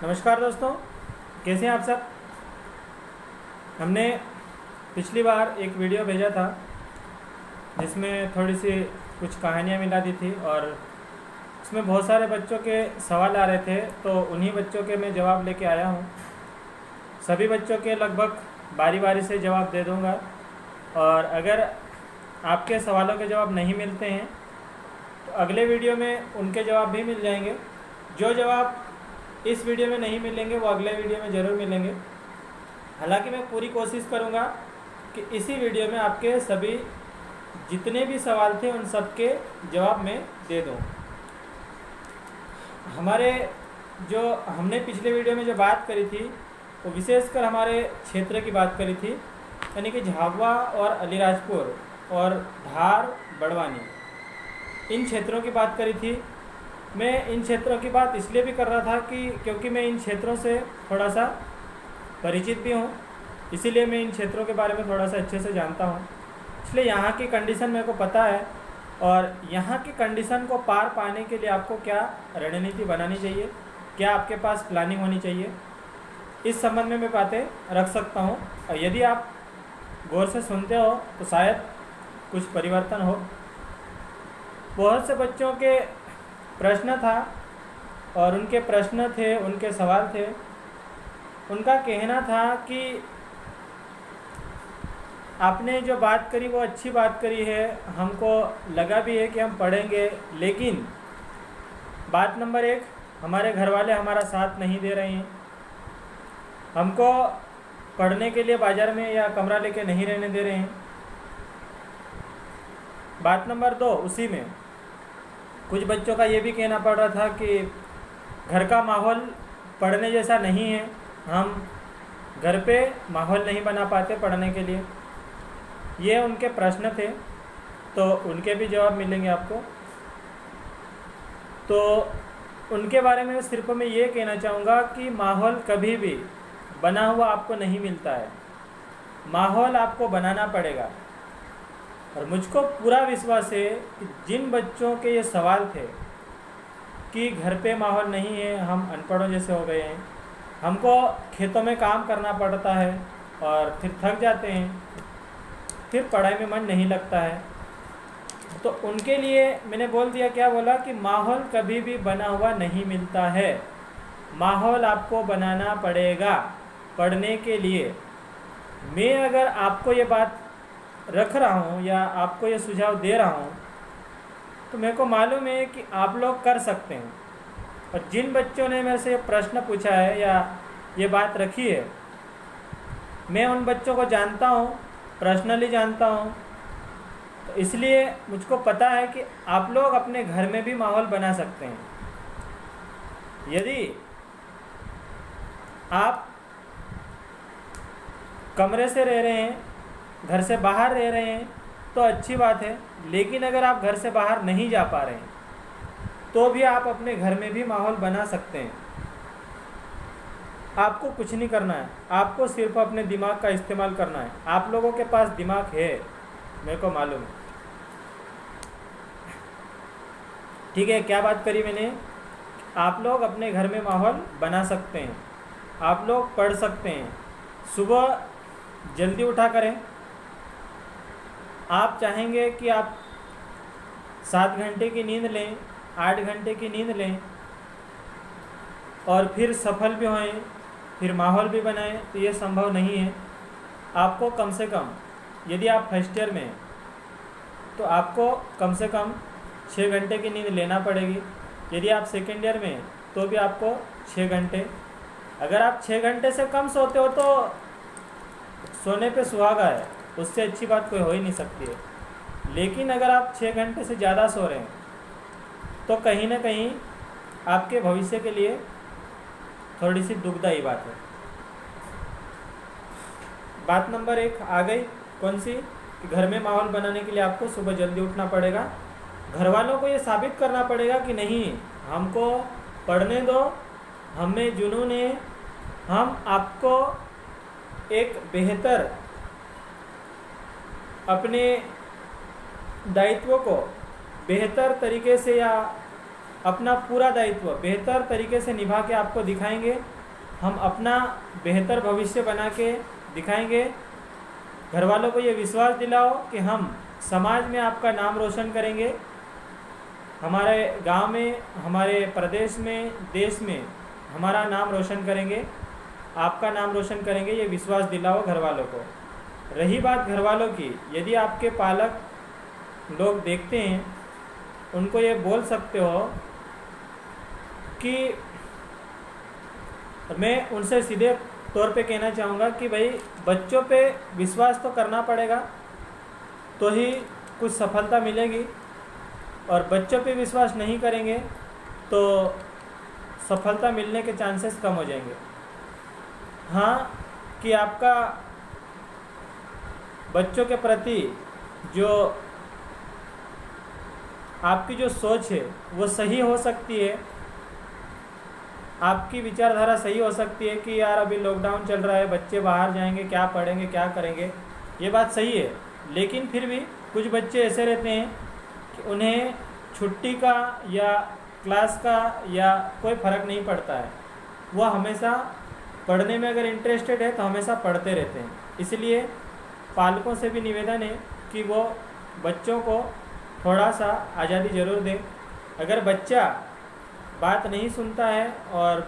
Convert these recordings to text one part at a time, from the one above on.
नमस्कार दोस्तों, कैसे हैं आप सब। हमने पिछली बार एक वीडियो भेजा था जिसमें थोड़ी सी कुछ कहानियाँ मिला दी थी और उसमें बहुत सारे बच्चों के सवाल आ रहे थे, तो उन्हीं बच्चों के मैं जवाब लेके आया हूँ। सभी बच्चों के लगभग बारी बारी से जवाब दे दूँगा और अगर आपके सवालों के जवाब नहीं मिलते हैं तो अगले वीडियो में उनके जवाब भी मिल जाएंगे। जो जवाब इस वीडियो में नहीं मिलेंगे वो अगले वीडियो में ज़रूर मिलेंगे। हालांकि मैं पूरी कोशिश करूंगा कि इसी वीडियो में आपके सभी जितने भी सवाल थे उन सब के जवाब मैं दे दूं। हमारे जो हमने पिछले वीडियो में जो बात करी थी वो विशेषकर हमारे क्षेत्र की बात करी थी, यानी कि झाबुआ और अलीराजपुर और धार बड़वानी, इन क्षेत्रों की बात करी थी। मैं इन क्षेत्रों की बात इसलिए भी कर रहा था कि क्योंकि मैं इन क्षेत्रों से थोड़ा सा परिचित भी हूँ, इसीलिए मैं इन क्षेत्रों के बारे में थोड़ा सा अच्छे से जानता हूँ। इसलिए यहाँ की कंडीशन मेरे को पता है और यहाँ की कंडीशन को पार पाने के लिए आपको क्या रणनीति बनानी चाहिए, क्या आपके पास प्लानिंग होनी चाहिए, इस संबंध में मैं बातें रख सकता हूँ। और यदि आप गौर से सुनते हो तो शायद कुछ परिवर्तन हो। बहुत से बच्चों के प्रश्न था और उनके प्रश्न थे, उनके सवाल थे। उनका कहना था कि आपने जो बात करी वो अच्छी बात करी है, हमको लगा भी है कि हम पढ़ेंगे, लेकिन बात नंबर 1, हमारे घर वाले हमारा साथ नहीं दे रहे हैं, हमको पढ़ने के लिए बाज़ार में या कमरा लेके नहीं रहने दे रहे हैं। बात नंबर 2, उसी में कुछ बच्चों का ये भी कहना पड़ रहा था कि घर का माहौल पढ़ने जैसा नहीं है, हम घर पे माहौल नहीं बना पाते पढ़ने के लिए। ये उनके प्रश्न थे, तो उनके भी जवाब मिलेंगे आपको। तो उनके बारे में सिर्फ मैं ये कहना चाहूँगा कि माहौल कभी भी बना हुआ आपको नहीं मिलता है, माहौल आपको बनाना पड़ेगा। और मुझको पूरा विश्वास है कि जिन बच्चों के ये सवाल थे कि घर पे माहौल नहीं है, हम अनपढ़ों जैसे हो गए हैं, हमको खेतों में काम करना पड़ता है और फिर थक जाते हैं, फिर पढ़ाई में मन नहीं लगता है, तो उनके लिए मैंने बोल दिया, क्या बोला कि माहौल कभी भी बना हुआ नहीं मिलता है, माहौल आपको बनाना पड़ेगा पढ़ने के लिए। मैं अगर आपको ये बात रख रहा हूँ या आपको ये सुझाव दे रहा हूँ तो मेरे को मालूम है कि आप लोग कर सकते हैं। और जिन बच्चों ने मेरे से प्रश्न पूछा है या ये बात रखी है, मैं उन बच्चों को जानता हूँ, पर्सनली जानता हूँ, तो इसलिए मुझको पता है कि आप लोग अपने घर में भी माहौल बना सकते हैं। यदि आप कमरे से रह रहे हैं, घर से बाहर रह रहे हैं तो अच्छी बात है, लेकिन अगर आप घर से बाहर नहीं जा पा रहे हैं तो भी आप अपने घर में भी माहौल बना सकते हैं। आपको कुछ नहीं करना है, आपको सिर्फ अपने दिमाग का इस्तेमाल करना है। आप लोगों के पास दिमाग है, मेरे को मालूम है। ठीक है, क्या बात करी मैंने, आप लोग अपने घर में माहौल बना सकते हैं, आप लोग पढ़ सकते हैं। सुबह जल्दी उठा करें, आप चाहेंगे कि आप 7 घंटे की नींद लें, 8 घंटे की नींद लें और फिर सफल भी होएं, फिर माहौल भी बनाएं, तो ये संभव नहीं है। आपको कम से कम, यदि आप फर्स्ट ईयर में हैं तो आपको कम से कम 6 घंटे की नींद लेना पड़ेगी। यदि आप सेकेंड ईयर में हैं तो भी आपको 6 घंटे। अगर आप 6 घंटे से कम सोते हो तो सोने पे सुहागा है, उससे अच्छी बात कोई हो ही नहीं सकती है। लेकिन अगर आप 6 घंटे से ज़्यादा सो रहे हैं तो कहीं ना कहीं आपके भविष्य के लिए थोड़ी सी दुखदायी बात है। बात नंबर 1 आ गई, कौन सी, कि घर में माहौल बनाने के लिए आपको सुबह जल्दी उठना पड़ेगा। घर वालों को ये साबित करना पड़ेगा कि नहीं, हमको पढ़ने दो, हमें जुनून है, हम आपको एक बेहतर अपने दायित्व को बेहतर तरीके से या अपना पूरा दायित्व बेहतर तरीके से निभा के आपको दिखाएंगे। हम अपना बेहतर भविष्य बना के दिखाएंगे। घर वालों को ये विश्वास दिलाओ कि हम समाज में आपका नाम रोशन करेंगे, हमारे गांव में, हमारे प्रदेश में, देश में हमारा नाम रोशन करेंगे, आपका नाम रोशन करेंगे, ये विश्वास दिलाओ घर वालों को। रही बात घर वालों की, यदि आपके पालक लोग देखते हैं, उनको ये बोल सकते हो कि मैं उनसे सीधे तौर पे कहना चाहूँगा कि भाई बच्चों पे विश्वास तो करना पड़ेगा, तो ही कुछ सफलता मिलेगी, और बच्चों पे विश्वास नहीं करेंगे तो सफलता मिलने के चांसेस कम हो जाएंगे। हाँ, कि आपका बच्चों के प्रति जो आपकी जो सोच है वो सही हो सकती है, आपकी विचारधारा सही हो सकती है कि यार अभी लॉकडाउन चल रहा है, बच्चे बाहर जाएंगे, क्या पढ़ेंगे, क्या करेंगे, ये बात सही है। लेकिन फिर भी कुछ बच्चे ऐसे रहते हैं कि उन्हें छुट्टी का या क्लास का या कोई फ़र्क नहीं पड़ता है, वह हमेशा पढ़ने में अगर इंटरेस्टेड है तो हमेशा पढ़ते रहते हैं। इसलिए पालकों से भी निवेदन है कि वो बच्चों को थोड़ा सा आज़ादी ज़रूर दें। अगर बच्चा बात नहीं सुनता है और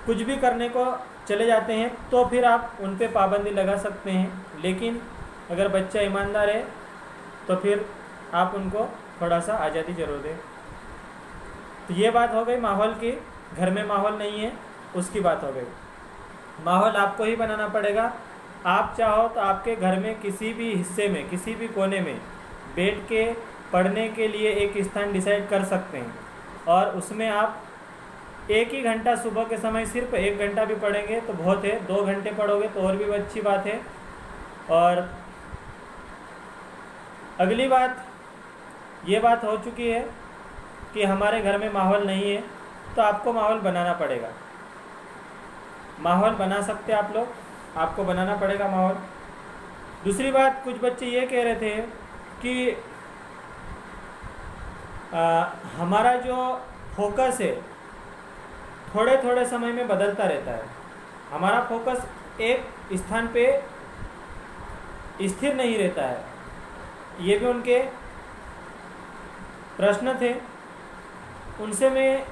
कुछ भी करने को चले जाते हैं तो फिर आप उन पे पाबंदी लगा सकते हैं। लेकिन अगर बच्चा ईमानदार है तो फिर आप उनको थोड़ा सा आज़ादी ज़रूर दें। तो ये बात हो गई माहौल की। घर में माहौल नहीं है उसकी बात हो गई। माहौल आपको ही बनाना पड़ेगा। आप चाहो तो आपके घर में किसी भी हिस्से में, किसी भी कोने में बैठ के पढ़ने के लिए एक स्थान डिसाइड कर सकते हैं, और उसमें आप 1 ही घंटा सुबह के समय, सिर्फ 1 घंटा भी पढ़ेंगे तो बहुत है, 2 घंटे पढ़ोगे तो और भी अच्छी बात है। और अगली बात, ये बात हो चुकी है कि हमारे घर में माहौल नहीं है, तो आपको माहौल बनाना पड़ेगा। माहौल बना सकते आप लोग, आपको बनाना पड़ेगा माहौल। दूसरी बात, कुछ बच्चे ये कह रहे थे कि हमारा जो फोकस है थोड़े थोड़े समय में बदलता रहता है, हमारा फोकस एक स्थान पे स्थिर नहीं रहता है। ये भी उनके प्रश्न थे। उनसे मैं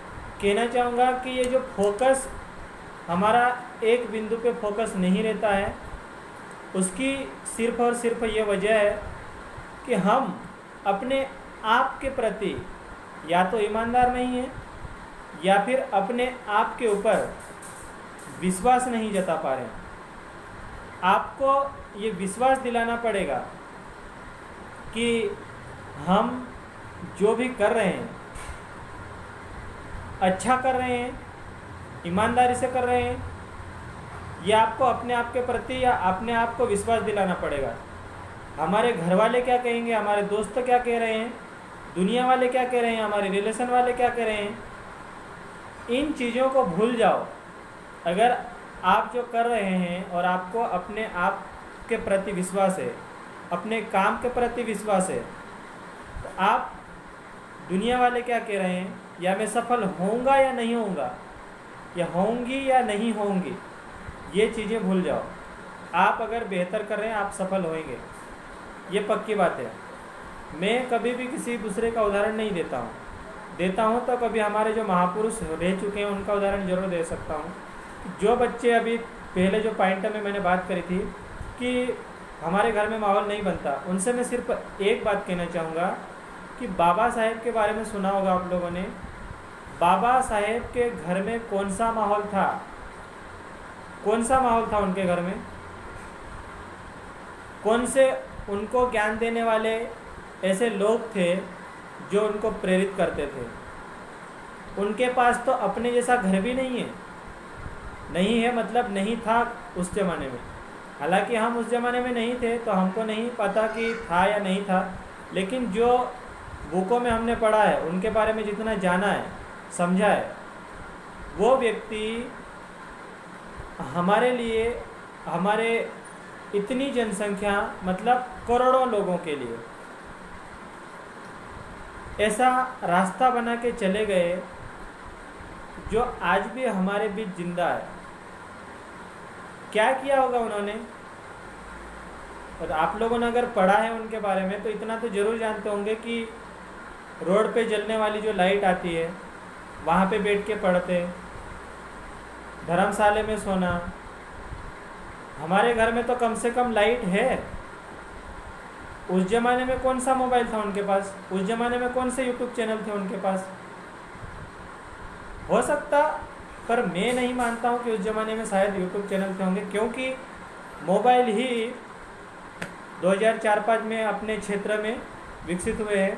कहना चाहूँगा कि ये जो फोकस हमारा एक बिंदु पे फोकस नहीं रहता है, उसकी सिर्फ और सिर्फ ये वजह है कि हम अपने आप के प्रति या तो ईमानदार नहीं है, या फिर अपने आप के ऊपर विश्वास नहीं जता पा रहे हैं। आपको ये विश्वास दिलाना पड़ेगा कि हम जो भी कर रहे हैं अच्छा कर रहे हैं, ईमानदारी से कर रहे हैं। ये आपको अपने आप के प्रति या अपने आप को विश्वास दिलाना पड़ेगा। हमारे घर वाले क्या कहेंगे, हमारे दोस्त क्या कह रहे हैं, दुनिया वाले क्या कह रहे हैं, हमारे रिलेशन वाले क्या कह रहे हैं, इन चीज़ों को भूल जाओ। अगर आप जो कर रहे हैं और आपको अपने आप के प्रति विश्वास है, अपने काम के प्रति विश्वास है, तो आप दुनिया वाले क्या कह रहे हैं, या मैं सफल होऊंगा या नहीं होऊंगा, या होंगी या नहीं होंगी, ये चीज़ें भूल जाओ। आप अगर बेहतर कर रहे हैं आप सफल होंगे, ये पक्की बात है। मैं कभी भी किसी दूसरे का उदाहरण नहीं देता हूँ तो कभी हमारे जो महापुरुष रह चुके हैं उनका उदाहरण जरूर दे सकता हूँ। जो बच्चे अभी पहले जो पॉइंट में मैंने बात करी थी कि हमारे घर में माहौल नहीं बनता, उनसे मैं सिर्फ एक बात कहना चाहूँगा कि बाबा साहेब के बारे में सुना होगा आप लोगों ने। बाबा साहेब के घर में कौन सा माहौल था, कौन सा माहौल था उनके घर में, कौन से उनको ज्ञान देने वाले ऐसे लोग थे जो उनको प्रेरित करते थे। उनके पास तो अपने जैसा घर भी नहीं है, मतलब नहीं था उस ज़माने में। हालांकि हम उस ज़माने में नहीं थे तो हमको नहीं पता कि था या नहीं था, लेकिन जो बुकों में हमने पढ़ा है, उनके बारे में जितना जाना है, समझा है, वो व्यक्ति हमारे लिए, हमारे इतनी जनसंख्या, मतलब करोड़ों लोगों के लिए ऐसा रास्ता बना के चले गए जो आज भी हमारे बीच जिंदा है। क्या किया होगा उन्होंने? और आप लोगों ने अगर पढ़ा है उनके बारे में तो इतना तो ज़रूर जानते होंगे कि रोड पे जलने वाली जो लाइट आती है वहाँ पे बैठ के पढ़ते, धर्मशाले में सोना। हमारे घर में तो कम से कम लाइट है। उस ज़माने में कौन सा मोबाइल था उनके पास? उस ज़माने में कौन से यूट्यूब चैनल थे उनके पास? हो सकता, पर मैं नहीं मानता हूँ कि उस ज़माने में शायद यूट्यूब चैनल थे होंगे, क्योंकि मोबाइल ही 2004-5 में अपने क्षेत्र में विकसित हुए हैं।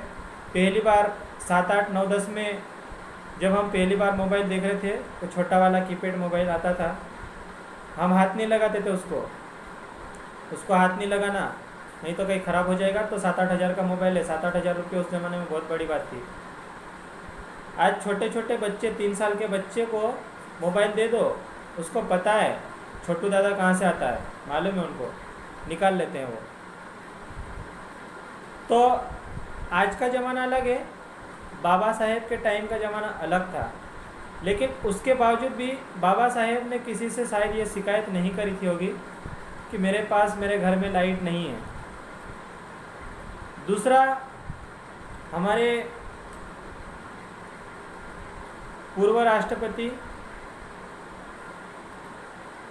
पहली बार 7, 8, 9, 10 में जब हम पहली बार मोबाइल देख रहे थे तो छोटा वाला कीपैड मोबाइल आता था। हम हाथ नहीं लगाते थे उसको हाथ नहीं लगाना, नहीं तो कहीं ख़राब हो जाएगा। तो 7-8 हज़ार का मोबाइल है। 7-8 हज़ार रुपये उस ज़माने में बहुत बड़ी बात थी। आज छोटे छोटे बच्चे, 3 साल के बच्चे को मोबाइल दे दो, उसको पता है छोटू दादा कहाँ से आता है, मालूम है उनको, निकाल लेते हैं वो। तो आज का ज़माना अलग है, बाबा साहेब के टाइम का ज़माना अलग था। लेकिन उसके बावजूद भी बाबा साहेब ने किसी से शायद ये शिकायत नहीं करी थी होगी कि मेरे पास, मेरे घर में लाइट नहीं है। दूसरा, हमारे पूर्व राष्ट्रपति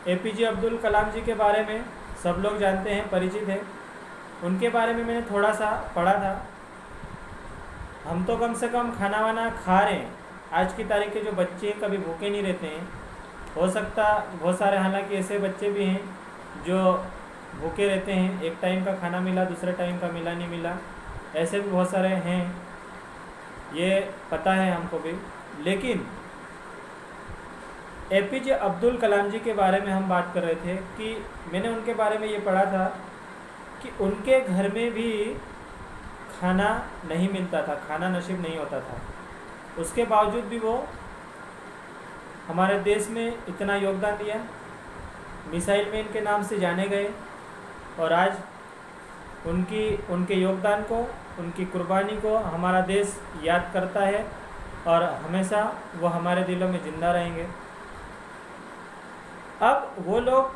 APJ अब्दुल कलाम जी के बारे में सब लोग जानते हैं, परिचित है। उनके बारे में मैंने थोड़ा सा पढ़ा था। हम तो कम से कम खाना वाना खा रहे हैं। आज की तारीख के जो बच्चे कभी भूखे नहीं रहते हैं। हो सकता बहुत सारे, हालांकि ऐसे बच्चे भी हैं जो भूखे रहते हैं, एक टाइम का खाना मिला, दूसरे टाइम का मिला नहीं मिला, ऐसे भी बहुत सारे हैं, ये पता है हमको भी। लेकिन APJ अब्दुल कलाम जी के बारे में हम बात कर रहे थे कि मैंने उनके बारे में ये पढ़ा था कि उनके घर में भी खाना नहीं मिलता था, खाना नसीब नहीं होता था। उसके बावजूद भी वो हमारे देश में इतना योगदान दिया, मिसाइल मैन के नाम से जाने गए। और आज उनके योगदान को, उनकी कुर्बानी को हमारा देश याद करता है और हमेशा वो हमारे दिलों में जिंदा रहेंगे। अब वो लोग,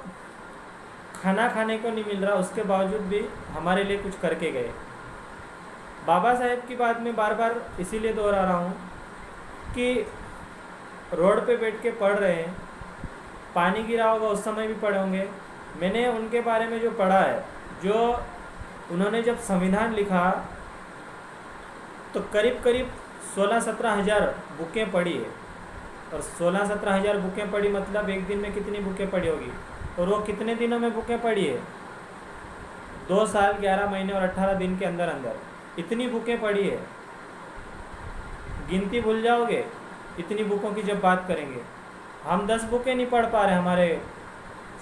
खाना खाने को नहीं मिल रहा, उसके बावजूद भी हमारे लिए कुछ करके गए। बाबा साहेब की बात मैं बार बार इसीलिए दोहरा रहा हूँ कि रोड पे बैठ के पढ़ रहे हैं, पानी गिरा होगा उस समय भी पढ़े होंगे। मैंने उनके बारे में जो पढ़ा है, जो उन्होंने जब संविधान लिखा तो करीब करीब 16-17 हज़ार बुकें पढ़ी है। और 16-17 हज़ार बुकें पढ़ी मतलब एक दिन में कितनी बुकें पढ़ी होगी? और वो कितने दिनों में बुकें पढ़ी है? 2 साल 11 महीने और 18 दिन के अंदर अंदर इतनी बुकें पढ़ी है। गिनती भूल जाओगे इतनी बुकों की जब बात करेंगे। हम 10 बुकें नहीं पढ़ पा रहे हमारे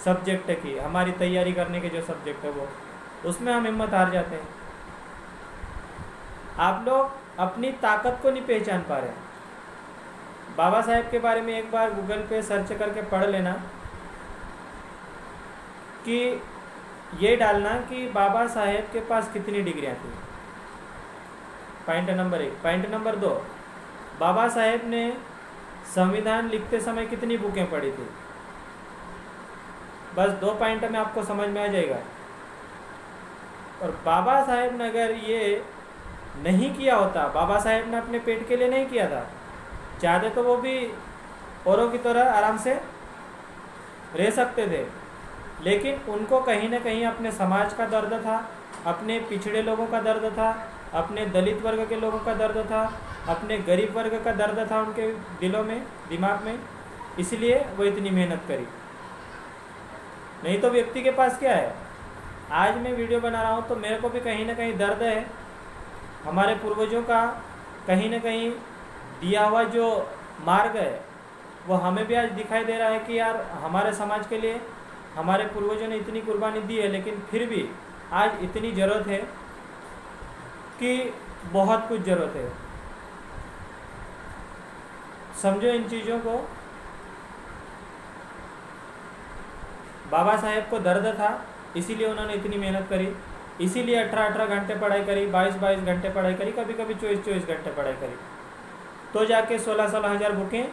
सब्जेक्ट की, हमारी तैयारी करने के जो सब्जेक्ट है वो, उसमें हम हिम्मत हार जाते हैं। आप लोग अपनी ताकत को नहीं पहचान पा रहे। बाबा साहेब के बारे में एक बार गूगल पे सर्च करके पढ़ लेना कि ये डालना कि बाबा साहेब के पास कितनी डिग्रियां थी। Point number 1। Point number 2, Baba Saheb ने संविधान लिखते समय कितनी बुकें पढ़ी थी। बस 2 पॉइंट में आपको समझ में आ जाएगा। और बाबा साहेब ने अगर ये नहीं किया होता, बाबा साहेब ने अपने पेट के लिए नहीं किया था, चाहते तो वो भी औरों की तरह आराम से रह सकते थे। लेकिन उनको कहीं ना कहीं अपने समाज का दर्द था, अपने पिछड़े लोगों का दर्द था, अपने दलित वर्ग के लोगों का दर्द था, अपने गरीब वर्ग का दर्द था उनके दिलों में, दिमाग में। इसलिए वो इतनी मेहनत करी। नहीं तो व्यक्ति के पास क्या है? आज मैं वीडियो बना रहा हूँ तो मेरे को भी कहीं ना कहीं दर्द है। हमारे पूर्वजों का कहीं ना कहीं दिया हुआ जो मार्ग है वो हमें भी आज दिखाई दे रहा है कि यार हमारे समाज के लिए हमारे पूर्वजों ने इतनी कुर्बानी दी है, लेकिन फिर भी आज इतनी ज़रूरत है कि बहुत कुछ ज़रूरत है। समझो इन चीज़ों को। बाबा साहेब को दर्द था, इसीलिए उन्होंने इतनी मेहनत करी। इसीलिए 18-18 घंटे पढ़ाई करी, 22-22 घंटे पढ़ाई करी, कभी कभी 24-24 घंटे पढ़ाई करी, तो जाके 16-16 हज़ार बुकें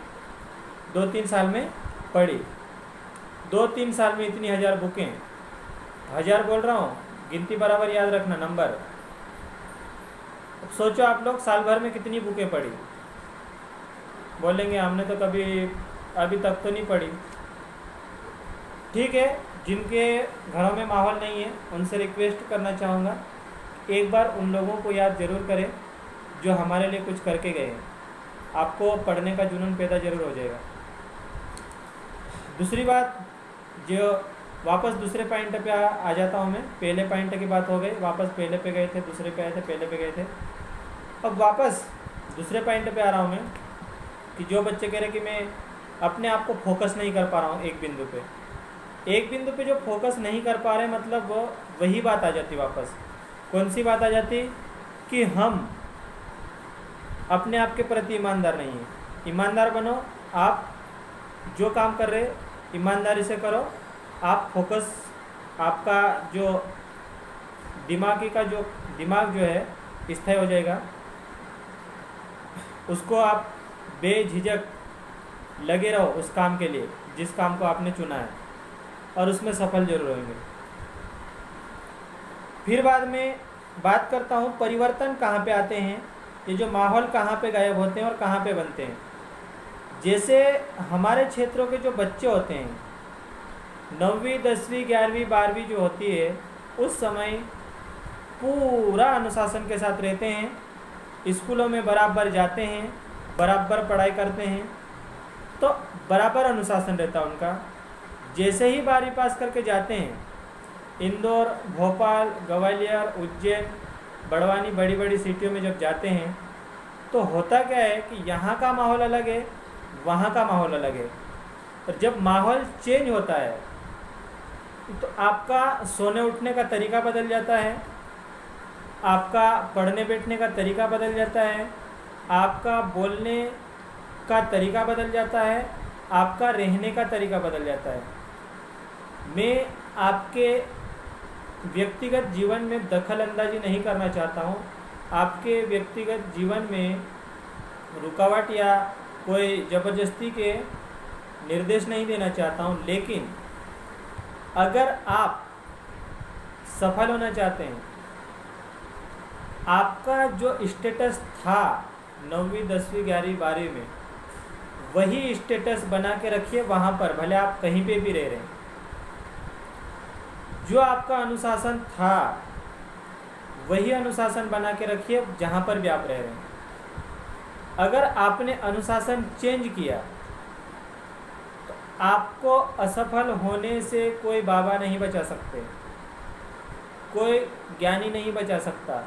2-3 साल में पढ़ी। 2-3 साल में इतनी 1000 बुकें, 1000 बोल रहा हूँ, गिनती बराबर याद रखना नंबर। सोचो आप लोग साल भर में कितनी बुकें पढ़ी। बोलेंगे हमने तो कभी अभी तक तो नहीं पढ़ी। ठीक है, जिनके घरों में माहौल नहीं है उनसे रिक्वेस्ट करना चाहूँगा, एक बार उन लोगों को याद ज़रूर करें जो हमारे लिए कुछ करके गए हैं। आपको पढ़ने का जुनून पैदा ज़रूर हो जाएगा। दूसरी बात, जो वापस दूसरे पॉइंट पे आ जाता हूँ मैं। पहले पॉइंट की बात हो गई, वापस पहले पे गए थे, दूसरे पे आए थे, पहले पे गए थे। अब वापस दूसरे पॉइंट पे आ रहा हूँ मैं कि जो बच्चे कह रहे कि मैं अपने आप को फोकस नहीं कर पा रहा हूँ एक बिंदु पे जो फोकस नहीं कर पा रहे, मतलब वही बात आ जाती वापस। कौन सी बात आ जाती? कि हम अपने आप के प्रति ईमानदार नहीं हैं। ईमानदार बनो, आप जो काम कर रहे ईमानदारी से करो। आप फोकस, आपका जो दिमाग जो है स्थायी हो जाएगा, उसको आप बेझिझक लगे रहो उस काम के लिए जिस काम को आपने चुना है, और उसमें सफल जरूर होंगे। फिर बाद में बात करता हूँ परिवर्तन कहाँ पे आते हैं, ये जो माहौल कहाँ पे गायब होते हैं और कहाँ पे बनते हैं। जैसे हमारे क्षेत्रों के जो बच्चे होते हैं, 9वीं 10वीं 11वीं 12वीं जो होती है, उस समय पूरा अनुशासन के साथ रहते हैं, स्कूलों में बराबर जाते हैं, बराबर पढ़ाई करते हैं, तो बराबर अनुशासन रहता है उनका। जैसे ही 12वीं पास करके जाते हैं, इंदौर, भोपाल, ग्वालियर, उज्जैन, बड़वानी, बड़ी बड़ी सिटियों में जब जाते हैं, तो होता क्या है कि यहाँ का माहौल अलग है, वहाँ का माहौल अलग है। और जब माहौल चेंज होता है तो आपका सोने उठने का तरीका बदल जाता है, आपका पढ़ने बैठने का तरीका बदल जाता है, आपका बोलने का तरीका बदल जाता है, आपका रहने का तरीका बदल जाता है। मैं आपके व्यक्तिगत जीवन में दखल अंदाजी नहीं करना चाहता हूँ, आपके व्यक्तिगत जीवन में रुकावट या कोई ज़बरदस्ती के निर्देश नहीं देना चाहता हूँ, लेकिन अगर आप सफल होना चाहते हैं, आपका जो स्टेटस था 9वीं 10वीं 11वीं 12वीं में, वही स्टेटस बना के रखिए वहाँ पर, भले आप कहीं पे भी रह रहे हैं। जो आपका अनुशासन था वही अनुशासन बना के रखिए जहाँ पर भी आप रह रहे हैं। अगर आपने अनुशासन चेंज किया तो आपको असफल होने से कोई बाबा नहीं बचा सकते, कोई ज्ञानी नहीं बचा सकता।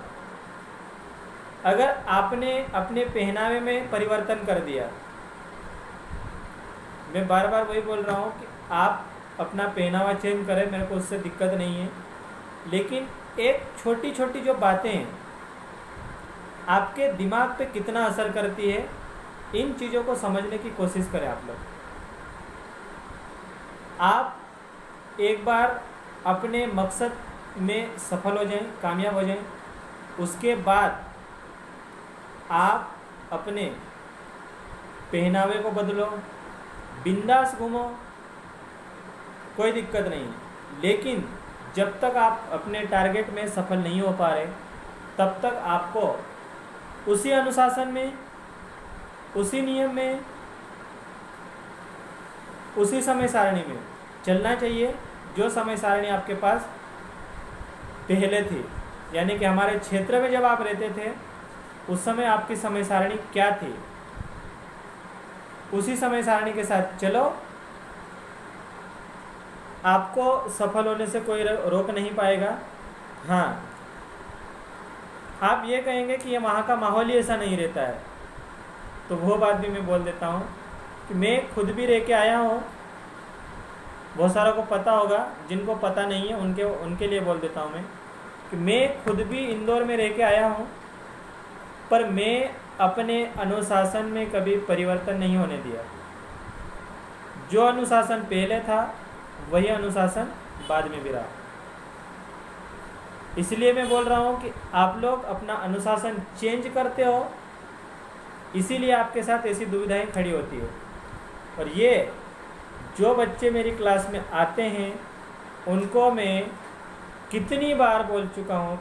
अगर आपने अपने पहनावे में परिवर्तन कर दिया, मैं बार बार वही बोल रहा हूँ कि आप अपना पहनावा चेंज करें, मेरे को उससे दिक्कत नहीं है, लेकिन एक छोटी छोटी जो बातें आपके दिमाग पे कितना असर करती है, इन चीज़ों को समझने की कोशिश करें आप लोग। आप एक बार अपने मकसद में सफल हो जाएं, कामयाब हो जाएं, उसके बाद आप अपने पहनावे को बदलो, बिंदास घूमो, कोई दिक्कत नहीं। लेकिन जब तक आप अपने टारगेट में सफल नहीं हो पा रहे, तब तक आपको उसी अनुशासन में, उसी नियम में, उसी समय सारणी में चलना चाहिए जो समय सारणी आपके पास पहले थी। यानी कि हमारे क्षेत्र में जब आप रहते थे उस समय आपकी समय सारणी क्या थी, उसी समय सारणी के साथ चलो। आपको सफल होने से कोई रोक नहीं पाएगा। हाँ, आप ये कहेंगे कि ये वहाँ का माहौल ही ऐसा नहीं रहता है, तो वो बात भी मैं बोल देता हूँ कि मैं खुद भी रह के आया हूँ। बहुत सारों को पता होगा, जिनको पता नहीं है उनके लिए बोल देता हूँ मैं कि मैं खुद भी इंदौर में रह के आया हूँ, पर मैं अपने अनुशासन में कभी परिवर्तन नहीं होने दिया। जो अनुशासन पहले था वही अनुशासन बाद में भी रहा। इसलिए मैं बोल रहा हूँ कि आप लोग अपना अनुशासन चेंज करते हो, इसीलिए आपके साथ ऐसी दुविधाएं खड़ी होती है। और ये जो बच्चे मेरी क्लास में आते हैं उनको मैं कितनी बार बोल चुका हूँ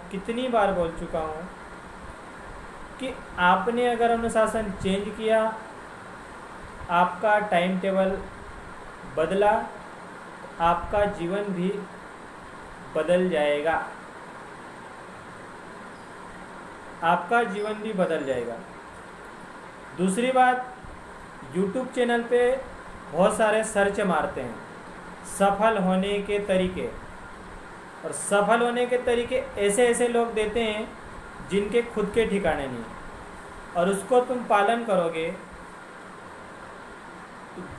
कि आपने अगर अनुशासन चेंज किया, आपका टाइम टेबल बदला, आपका जीवन भी बदल जाएगा, आपका जीवन भी बदल जाएगा। दूसरी बात, YouTube चैनल पे बहुत सारे सर्च मारते हैं सफल होने के तरीके, और सफल होने के तरीके ऐसे ऐसे लोग देते हैं जिनके खुद के ठिकाने नहीं, और उसको तुम पालन करोगे।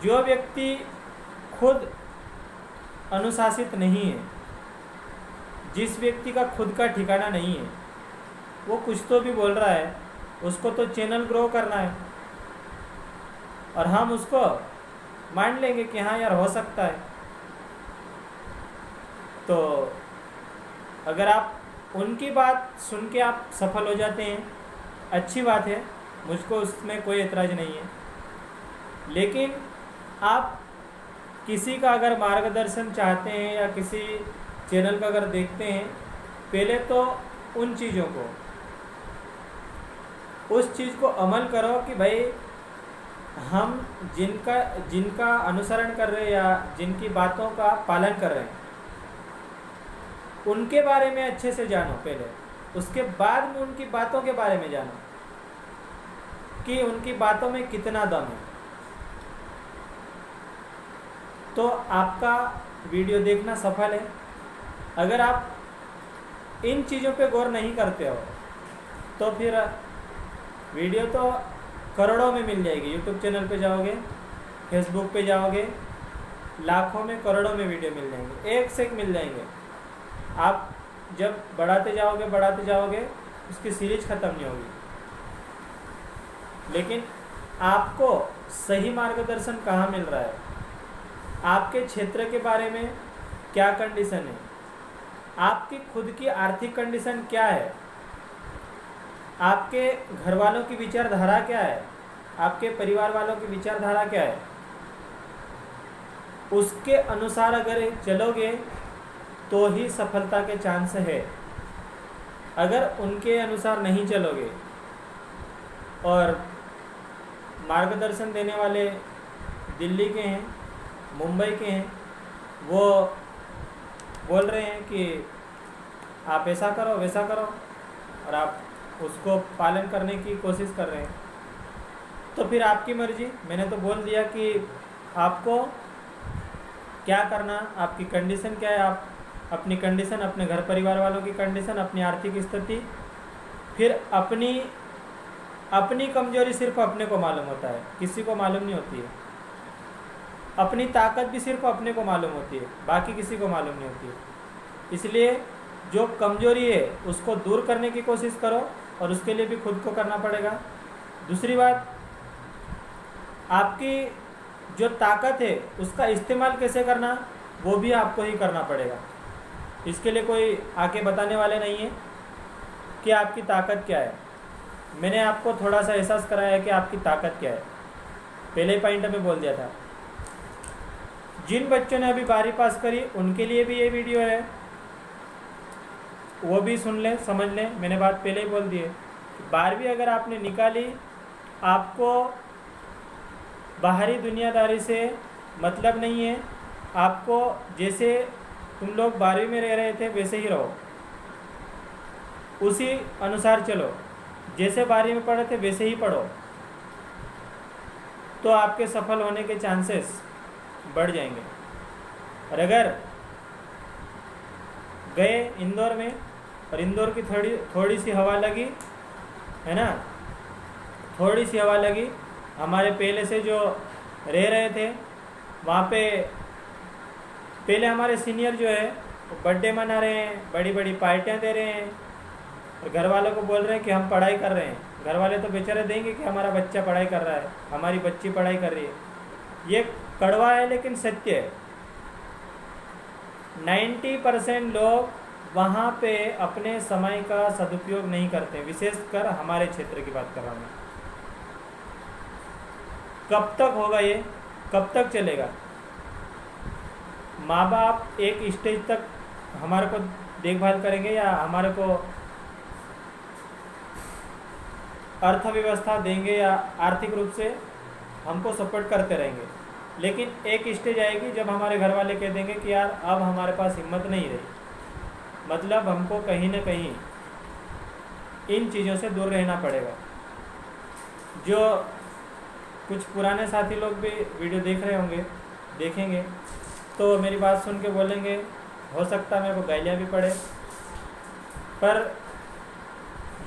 जो व्यक्ति खुद अनुशासित नहीं है, जिस व्यक्ति का खुद का ठिकाना नहीं है, वो कुछ तो भी बोल रहा है, उसको तो चैनल ग्रो करना है, और हम उसको मान लेंगे कि हाँ यार हो सकता है। तो अगर आप उनकी बात सुन के आप सफल हो जाते हैं, अच्छी बात है, मुझको उसमें कोई एतराज़ नहीं है। लेकिन आप किसी का अगर मार्गदर्शन चाहते हैं या किसी चैनल का अगर देखते हैं, पहले तो उन चीज़ों को, उस चीज़ को अमल करो कि भाई हम जिनका अनुसरण कर रहे हैं या जिनकी बातों का पालन कर रहे हैं, उनके बारे में अच्छे से जानो पहले, उसके बाद में उनकी बातों के बारे में जानो कि उनकी बातों में कितना दम है। तो आपका वीडियो देखना सफल है। अगर आप इन चीज़ों पे गौर नहीं करते हो तो फिर वीडियो तो करोड़ों में मिल जाएगी। यूट्यूब चैनल पे जाओगे, फेसबुक पे जाओगे, लाखों में करोड़ों में वीडियो मिल जाएंगे, एक से एक मिल जाएंगे। आप जब बढ़ाते जाओगे उसकी सीरीज ख़त्म नहीं होगी। लेकिन आपको सही मार्गदर्शन कहाँ मिल रहा है, आपके क्षेत्र के बारे में क्या कंडीशन है, आपकी खुद की आर्थिक कंडीशन क्या है, आपके घर वालों की विचारधारा क्या है, आपके परिवार वालों की विचारधारा क्या है, उसके अनुसार अगर चलोगे तो ही सफलता के चांस है। अगर उनके अनुसार नहीं चलोगे और मार्गदर्शन देने वाले दिल्ली के हैं, मुंबई के हैं, वो बोल रहे हैं कि आप ऐसा करो वैसा करो, और आप उसको पालन करने की कोशिश कर रहे हैं, तो फिर आपकी मर्जी। मैंने तो बोल दिया कि आपको क्या करना, आपकी कंडीशन क्या है, आप अपनी कंडीशन, अपने घर परिवार वालों की कंडीशन, अपनी आर्थिक स्थिति, फिर अपनी कमजोरी सिर्फ अपने को मालूम होता है, किसी को मालूम नहीं होती है। अपनी ताकत भी सिर्फ अपने को मालूम होती है, बाकी किसी को मालूम नहीं होती है। इसलिए जो कमजोरी है उसको दूर करने की कोशिश करो, और उसके लिए भी खुद को करना पड़ेगा। दूसरी बात, आपकी जो ताकत है उसका इस्तेमाल कैसे करना, वो भी आपको ही करना पड़ेगा। इसके लिए कोई आके बताने वाले नहीं है कि आपकी ताकत क्या है। मैंने आपको थोड़ा सा एहसास कराया है कि आपकी ताकत क्या है, पहले पॉइंट में बोल दिया था। जिन बच्चों ने अभी 12वीं पास करी उनके लिए भी ये वीडियो है, वो भी सुन लें, समझ लें। मैंने बात पहले ही बोल दी है कि 12वीं अगर आपने निकाली, आपको बाहरी दुनियादारी से मतलब नहीं है। आपको जैसे तुम लोग 12वीं में रह रहे थे वैसे ही रहो, उसी अनुसार चलो, जैसे 12वीं में पढ़े थे वैसे ही पढ़ो, तो आपके सफल होने के चांसेस बढ़ जाएंगे। और अगर गए इंदौर में और इंदौर की थोड़ी सी हवा लगी, है ना, थोड़ी सी हवा लगी, हमारे पहले से जो रह रहे थे वहाँ पे पहले हमारे सीनियर जो है वो बर्थडे मना रहे हैं, बड़ी बड़ी पार्टियाँ दे रहे हैं, और घर वालों को बोल रहे हैं कि हम पढ़ाई कर रहे हैं। घर वाले तो बेचारे देंगे कि हमारा बच्चा पढ़ाई कर रहा है, हमारी बच्ची पढ़ाई कर रही है। ये कड़वा है लेकिन सत्य है। 90% लोग वहाँ पे अपने समय का सदुपयोग नहीं करते, विशेषकर हमारे क्षेत्र की बात कर रहा हूँ मैं। कब तक होगा ये, कब तक चलेगा? माँ बाप एक स्टेज तक हमारे को देखभाल करेंगे या हमारे को अर्थव्यवस्था देंगे या आर्थिक रूप से हमको सपोर्ट करते रहेंगे, लेकिन एक स्टेज आएगी जब हमारे घर वाले कह देंगे कि यार अब हमारे पास हिम्मत नहीं रही, मतलब हमको कहीं ना कहीं इन चीज़ों से दूर रहना पड़ेगा। जो कुछ पुराने साथी लोग भी वीडियो देख रहे होंगे, देखेंगे तो मेरी बात सुन के बोलेंगे हो सकता है मेरे को गालियाँ भी पड़े, पर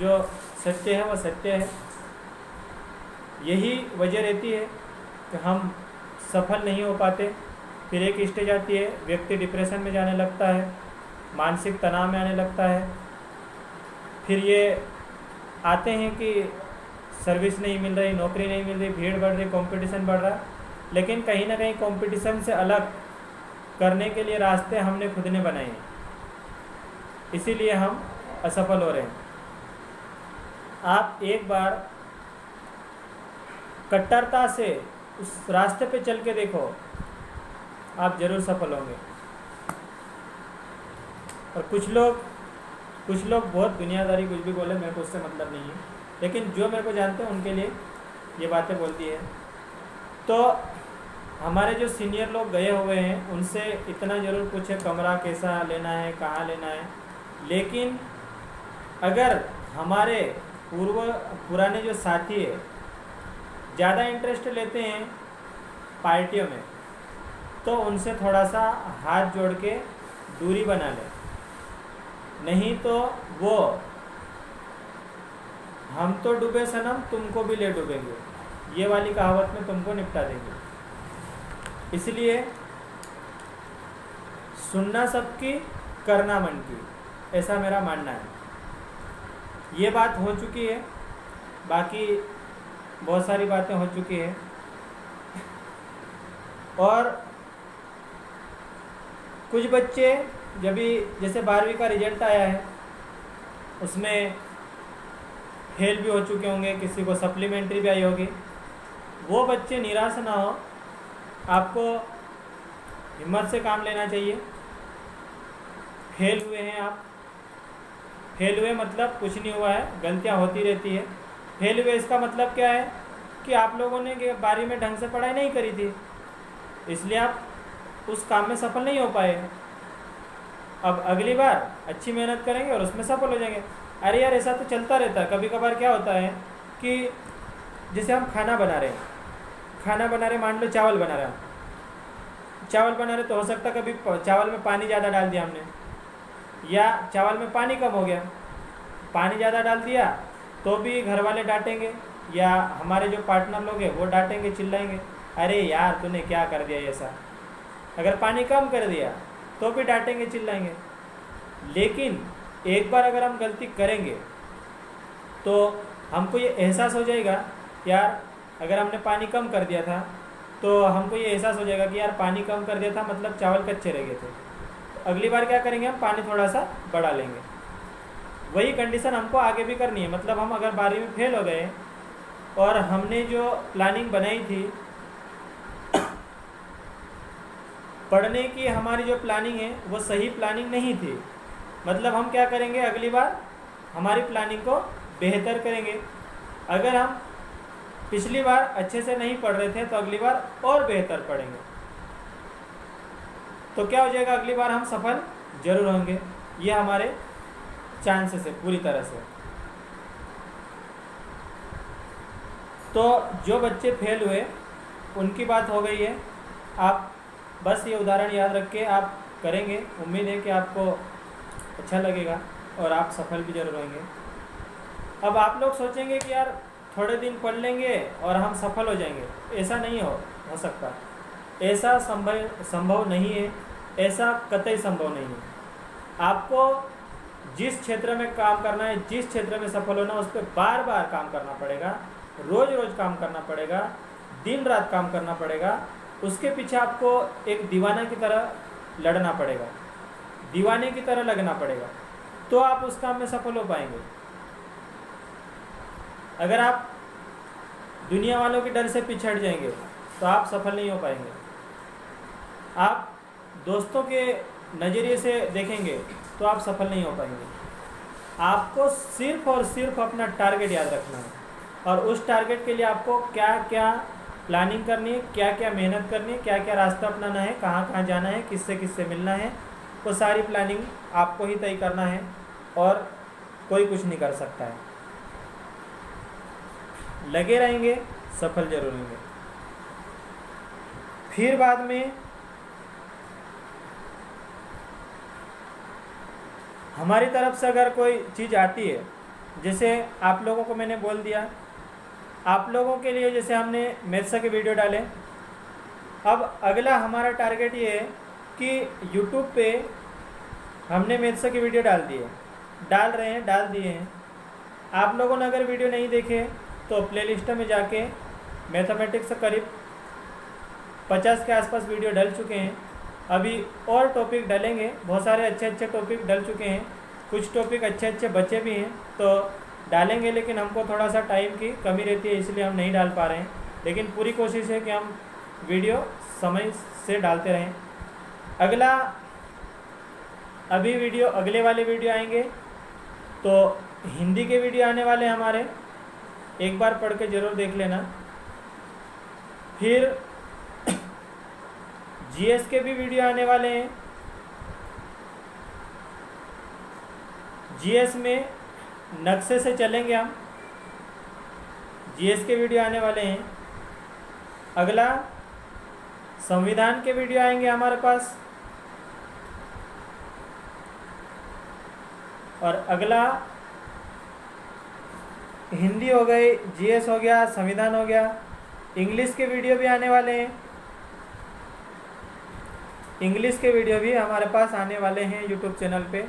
जो सत्य है वो सत्य है। यही वजह रहती है कि हम सफल नहीं हो पाते। फिर एक स्टेज आती है, व्यक्ति डिप्रेशन में जाने लगता है, मानसिक तनाव में आने लगता है। फिर ये आते हैं कि सर्विस नहीं मिल रही, नौकरी नहीं मिल रही, भीड़ बढ़ रही, कंपटीशन बढ़ रहा, लेकिन कहीं ना कहीं कंपटीशन से अलग करने के लिए रास्ते हमने खुद ने बनाए हैं, इसीलिए हम असफल हो रहे हैं। आप एक बार कट्टरता से उस रास्ते पे चल के देखो, आप जरूर सफल होंगे। और कुछ लोग बहुत दुनियादारी कुछ भी बोले, मेरे को उससे मतलब नहीं है, लेकिन जो मेरे को जानते हैं उनके लिए ये बातें बोलती है। तो हमारे जो सीनियर लोग गए हुए हैं उनसे इतना ज़रूर पूछे कमरा कैसा लेना है, कहाँ लेना है। लेकिन अगर हमारे पुराने जो साथी है ज़्यादा इंटरेस्ट लेते हैं पार्टियों में, तो उनसे थोड़ा सा हाथ जोड़ के दूरी बना लें, नहीं तो वो हम तो डूबे सनम तुमको भी ले डूबेंगे, ये वाली कहावत में तुमको निपटा देंगे। इसलिए सुनना सबकी, करना मन की, ऐसा मेरा मानना है। ये बात हो चुकी है, बाकी बहुत सारी बातें हो चुकी है। और कुछ बच्चे जब भी जैसे 12वीं का रिजल्ट आया है उसमें फेल भी हो चुके होंगे, किसी को सप्लीमेंट्री भी आई होगी, वो बच्चे निराश ना हो, आपको हिम्मत से काम लेना चाहिए। फेल हुए हैं आप, फेल हुए मतलब कुछ नहीं हुआ है, गलतियां होती रहती है। फेल हुए इसका मतलब क्या है कि आप लोगों ने 12वीं में ढंग से पढ़ाई नहीं करी थी, इसलिए आप उस काम में सफल नहीं हो पाए। अब अगली बार अच्छी मेहनत करेंगे और उसमें सफल हो जाएंगे। अरे यार ऐसा तो चलता रहता है। कभी कभार क्या होता है कि जैसे हम खाना बना रहे हैं, मान लो चावल बना रहे हैं, तो हो सकता है कभी चावल में पानी ज़्यादा डाल दिया हमने, या चावल में पानी कम हो गया, पानी ज़्यादा डाल दिया तो भी घर वाले डांटेंगे, या हमारे जो पार्टनर लोग हैं वो डांटेंगे, चिल्लाएंगे, अरे यार तूने क्या कर दिया ऐसा। अगर पानी कम कर दिया तो भी डांटेंगे, चिल्लाएंगे। लेकिन एक बार अगर हम गलती करेंगे तो हमको ये एहसास हो जाएगा, यार अगर हमने पानी कम कर दिया था तो हमको ये एहसास हो जाएगा कि यार पानी कम कर दिया था मतलब चावल कच्चे रह गए थे, तो अगली बार क्या करेंगे, हम पानी थोड़ा सा बढ़ा लेंगे। वही कंडीशन हमको आगे भी करनी है। मतलब हम अगर 12वीं में फेल हो गए और हमने जो प्लानिंग बनाई थी पढ़ने की, हमारी जो प्लानिंग है वो सही प्लानिंग नहीं थी, मतलब हम क्या करेंगे, अगली बार हमारी प्लानिंग को बेहतर करेंगे। अगर हम पिछली बार अच्छे से नहीं पढ़ रहे थे तो अगली बार और बेहतर पढ़ेंगे, तो क्या हो जाएगा, अगली बार हम सफल जरूर होंगे। ये हमारे चांसेस है पूरी तरह से। तो जो बच्चे फेल हुए उनकी बात हो गई है। आप बस ये उदाहरण याद रख के आप करेंगे, उम्मीद है कि आपको अच्छा लगेगा और आप सफल भी जरूर होंगे। अब आप लोग सोचेंगे कि यार थोड़े दिन पढ़ लेंगे और हम सफल हो जाएंगे, ऐसा नहीं हो सकता, ऐसा संभव नहीं है, ऐसा कतई संभव नहीं है। आपको जिस क्षेत्र में काम करना है, जिस क्षेत्र में सफल होना है, उस पर बार बार काम करना पड़ेगा, रोज़ रोज़ काम करना पड़ेगा, दिन रात काम करना पड़ेगा। उसके पीछे आपको एक दीवाना की तरह लड़ना पड़ेगा। दीवाने की तरह लगना पड़ेगा, तो आप उस काम में सफल हो पाएंगे। अगर आप दुनिया वालों के डर से पिछड़ जाएंगे तो आप सफल नहीं हो पाएंगे। आप दोस्तों के नज़रिए से देखेंगे तो आप सफल नहीं हो पाएंगे। आपको सिर्फ और सिर्फ अपना टारगेट याद रखना है, और उस टारगेट के लिए आपको क्या क्या प्लानिंग करनी है, क्या क्या मेहनत करनी है, क्या क्या रास्ता अपनाना है, कहाँ कहाँ जाना है, किससे किससे मिलना है, वो सारी प्लानिंग आपको ही तय करना है, और कोई कुछ नहीं कर सकता है। लगे रहेंगे, सफल जरूर होंगे। फिर बाद में हमारी तरफ से अगर कोई चीज़ आती है, जैसे आप लोगों को मैंने बोल दिया, आप लोगों के लिए जैसे हमने मैथ्स के वीडियो डाले, अब अगला हमारा टारगेट ये है कि यूट्यूब पे हमने मैथ्स की वीडियो डाल दिए हैं। आप लोगों ने अगर वीडियो नहीं देखे तो प्लेलिस्ट में जाके मैथमेटिक्स करीब 50 के आसपास वीडियो डल चुके हैं। अभी और टॉपिक डलेंगे, बहुत सारे अच्छे अच्छे टॉपिक डल चुके हैं, कुछ टॉपिक अच्छे अच्छे बचे भी हैं तो डालेंगे, लेकिन हमको थोड़ा सा टाइम की कमी रहती है, इसलिए हम नहीं डाल पा रहे हैं। लेकिन पूरी कोशिश है कि हम वीडियो समय से डालते रहें। अगला अभी वीडियो, अगले वाले वीडियो आएंगे तो हिंदी के वीडियो आने वाले हमारे, एक बार पढ़ के ज़रूर देख लेना। फिर जीएस के भी वीडियो आने वाले हैं। जीएस में नक्शे से चलेंगे हम, जीएस के वीडियो आने वाले हैं। अगला संविधान के वीडियो आएंगे हमारे पास, और अगला हिंदी हो गई, जीएस हो गया, संविधान हो गया। इंग्लिश के वीडियो भी आने वाले हैं, इंग्लिश के वीडियो भी हमारे पास आने वाले हैं यूट्यूब चैनल पे।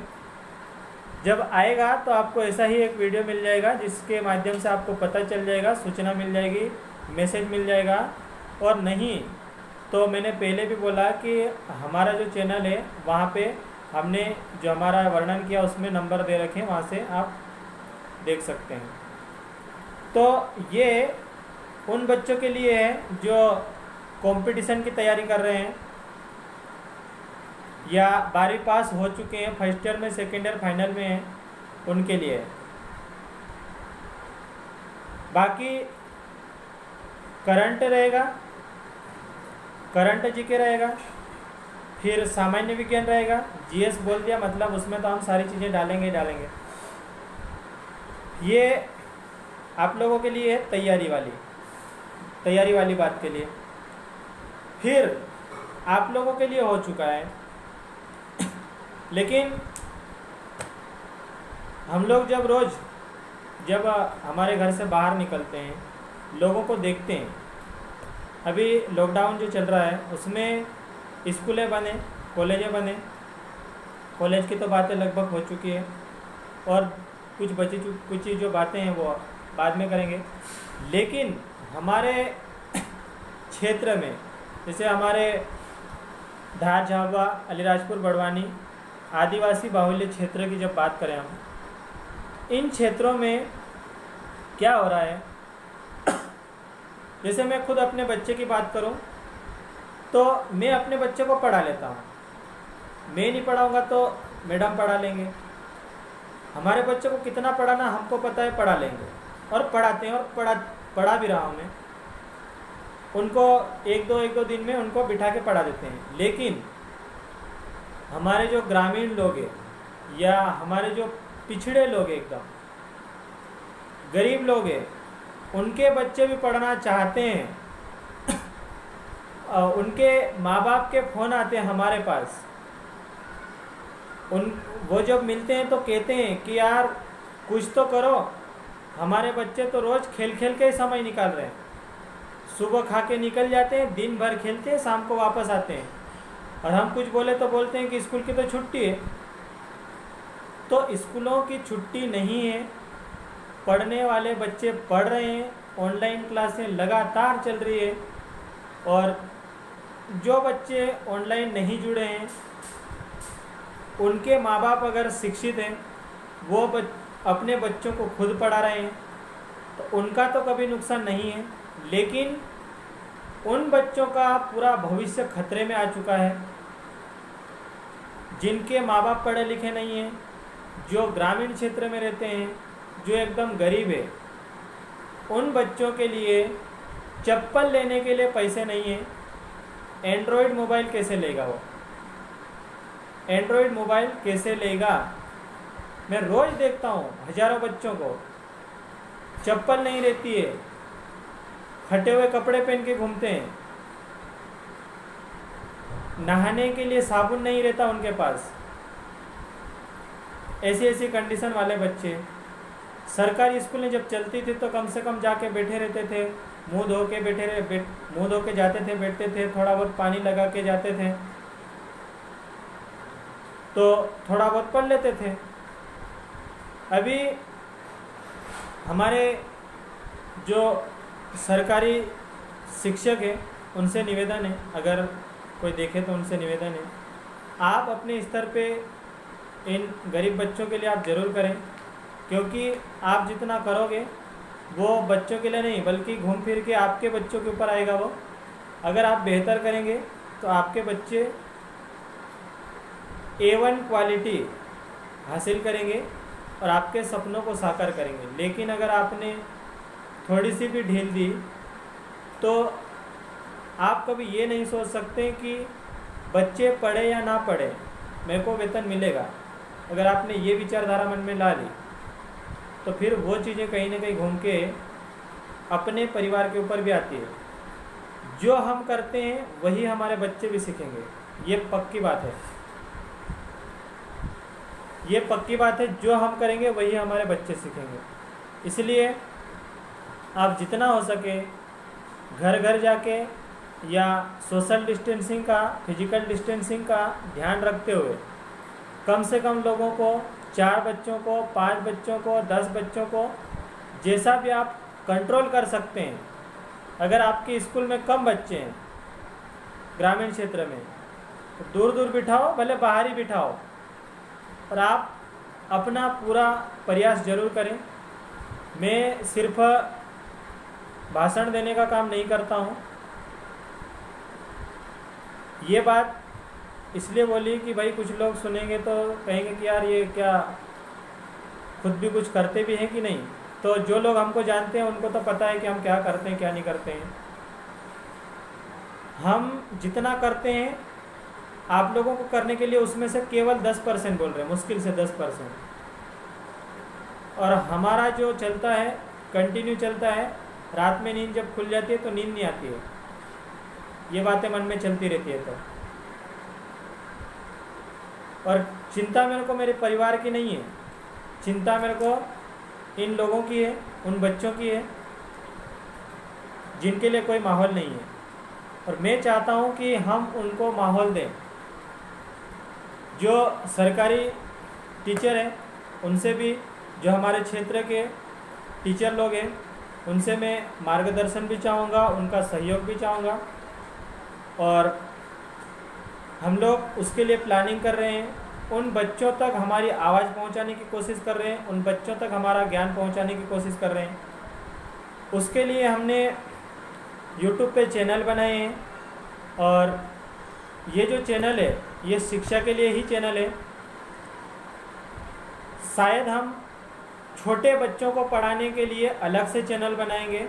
जब आएगा तो आपको ऐसा ही एक वीडियो मिल जाएगा जिसके माध्यम से आपको पता चल जाएगा, सूचना मिल जाएगी, मैसेज मिल जाएगा। और नहीं तो मैंने पहले भी बोला कि हमारा जो चैनल है वहाँ पे हमने जो हमारा वर्णन किया उसमें नंबर दे रखे हैं, वहाँ से आप देख सकते हैं। तो ये उन बच्चों के लिए है जो कंपटीशन की तैयारी कर रहे हैं या 12वीं पास हो चुके हैं, फर्स्ट ईयर में, सेकेंड ईयर फाइनल में हैं, उनके लिए। बाकी करंट रहेगा, करंट जीके रहेगा, फिर सामान्य विज्ञान रहेगा। जीएस बोल दिया मतलब उसमें तो हम सारी चीज़ें डालेंगे। ये आप लोगों के लिए है तैयारी वाली बात के लिए। फिर आप लोगों के लिए हो चुका है, लेकिन हम लोग जब हमारे घर से बाहर निकलते हैं, लोगों को देखते हैं। अभी लॉकडाउन जो चल रहा है उसमें स्कूलें बने, कॉलेजें बने, कॉलेज की तो बातें लगभग हो चुकी है और कुछ जो बातें हैं वो बाद में करेंगे। लेकिन हमारे क्षेत्र में, जैसे हमारे धार, झाबुआ, अलीराजपुर, बड़वानी आदिवासी बाहुल्य क्षेत्र की जब बात करें हम, इन क्षेत्रों में क्या हो रहा है, जैसे मैं खुद अपने बच्चे की बात करूं तो मैं अपने बच्चे को पढ़ा लेता हूं। मैं नहीं पढ़ाऊंगा तो मैडम पढ़ा लेंगे। हमारे बच्चे को कितना पढ़ाना हमको पता है, पढ़ा लेंगे और पढ़ाते हैं, और पढ़ा भी रहा हूं मैं उनको। एक दो दिन में उनको बिठा के पढ़ा देते हैं। लेकिन हमारे जो ग्रामीण लोग हैं या हमारे जो पिछड़े लोग हैं, एकदम गरीब लोग हैं, उनके बच्चे भी पढ़ना चाहते हैं। उनके माँ बाप के फ़ोन आते हैं हमारे पास, वो जब मिलते हैं तो कहते हैं कि यार कुछ तो करो, हमारे बच्चे तो रोज़ खेल के ही समय निकाल रहे हैं। सुबह खा के निकल जाते हैं, दिन भर खेलते हैं, शाम को वापस आते हैं, और हम कुछ बोले तो बोलते हैं कि स्कूल की तो छुट्टी है। तो स्कूलों की छुट्टी नहीं है, पढ़ने वाले बच्चे पढ़ रहे हैं, ऑनलाइन क्लासें लगातार चल रही है। और जो बच्चे ऑनलाइन नहीं जुड़े हैं उनके माँ बाप अगर शिक्षित हैं, वो अपने बच्चों को खुद पढ़ा रहे हैं, तो उनका तो कभी नुकसान नहीं है। लेकिन उन बच्चों का पूरा भविष्य खतरे में आ चुका है जिनके माँ बाप पढ़े लिखे नहीं हैं, जो ग्रामीण क्षेत्र में रहते हैं, जो एकदम गरीब है। उन बच्चों के लिए चप्पल लेने के लिए पैसे नहीं हैं। एंड्रॉयड मोबाइल कैसे लेगा वो? एंड्रॉयड मोबाइल कैसे लेगा? मैं रोज़ देखता हूँ हज़ारों बच्चों को चप्पल नहीं रहती है, फटे हुए कपड़े पहन के घूमते हैं, नहाने के लिए साबुन नहीं रहता उनके पास। ऐसी ऐसी कंडीशन वाले बच्चे। सरकारी स्कूलें जब चलती थी तो कम से कम जाके बैठे रहते थे, मुंह धो के जाते थे, बैठते थे, थोड़ा बहुत पानी लगा के जाते थे, तो थोड़ा बहुत पढ़ लेते थे। अभी हमारे जो सरकारी शिक्षक हैं उनसे निवेदन है, अगर कोई देखे तो उनसे निवेदन है, आप अपने स्तर पे इन गरीब बच्चों के लिए आप ज़रूर करें, क्योंकि आप जितना करोगे वो बच्चों के लिए नहीं बल्कि घूम फिर के आपके बच्चों के ऊपर आएगा वो। अगर आप बेहतर करेंगे तो आपके बच्चे A1 क्वालिटी हासिल करेंगे और आपके सपनों को साकार करेंगे। लेकिन अगर आपने थोड़ी सी भी ढील दी तो आप कभी ये नहीं सोच सकते कि बच्चे पढ़े या ना पढ़े मेरे को वेतन मिलेगा। अगर आपने ये विचारधारा मन में ला ली तो फिर वो चीज़ें कहीं ना कहीं घूम के अपने परिवार के ऊपर भी आती है। जो हम करते हैं वही हमारे बच्चे भी सीखेंगे, ये पक्की बात है। ये पक्की बात है, जो हम करेंगे वही हमारे बच्चे सीखेंगे। इसलिए आप जितना हो सके घर घर जाके या सोशल डिस्टेंसिंग का, फिजिकल डिस्टेंसिंग का ध्यान रखते हुए कम से कम लोगों को 4 बच्चों को, 5 बच्चों को, 10 बच्चों को, जैसा भी आप कंट्रोल कर सकते हैं। अगर आपके स्कूल में कम बच्चे हैं ग्रामीण क्षेत्र में तो दूर दूर बिठाओ, भले बाहर ही बिठाओ, और आप अपना पूरा प्रयास जरूर करें। मैं सिर्फ भाषण देने का काम नहीं करता हूँ। ये बात इसलिए बोली कि भाई कुछ लोग सुनेंगे तो कहेंगे कि यार ये क्या खुद भी कुछ करते भी हैं कि नहीं। तो जो लोग हमको जानते हैं उनको तो पता है कि हम क्या करते हैं क्या नहीं करते हैं। हम जितना करते हैं आप लोगों को करने के लिए उसमें से केवल 10% बोल रहे हैं, मुश्किल से 10%। और हमारा जो चलता है कंटिन्यू चलता है। रात में नींद जब खुल जाती है तो नींद नहीं आती है, ये बातें मन में चलती रहती है। तो और चिंता मेरे को मेरे परिवार की नहीं है, चिंता मेरे को इन लोगों की है, उन बच्चों की है जिनके लिए कोई माहौल नहीं है। और मैं चाहता हूँ कि हम उनको माहौल दें। जो सरकारी टीचर हैं उनसे भी, जो हमारे क्षेत्र के टीचर लोग हैं उनसे मैं मार्गदर्शन भी चाहूँगा, उनका सहयोग भी चाहूँगा। और हम लोग उसके लिए प्लानिंग कर रहे हैं। उन बच्चों तक हमारी आवाज़ पहुंचाने की कोशिश कर रहे हैं, उन बच्चों तक हमारा ज्ञान पहुंचाने की कोशिश कर रहे हैं। उसके लिए हमने YouTube पे चैनल बनाए हैं, और ये जो चैनल है ये शिक्षा के लिए ही चैनल है। शायद हम छोटे बच्चों को पढ़ाने के लिए अलग से चैनल बनाएंगे,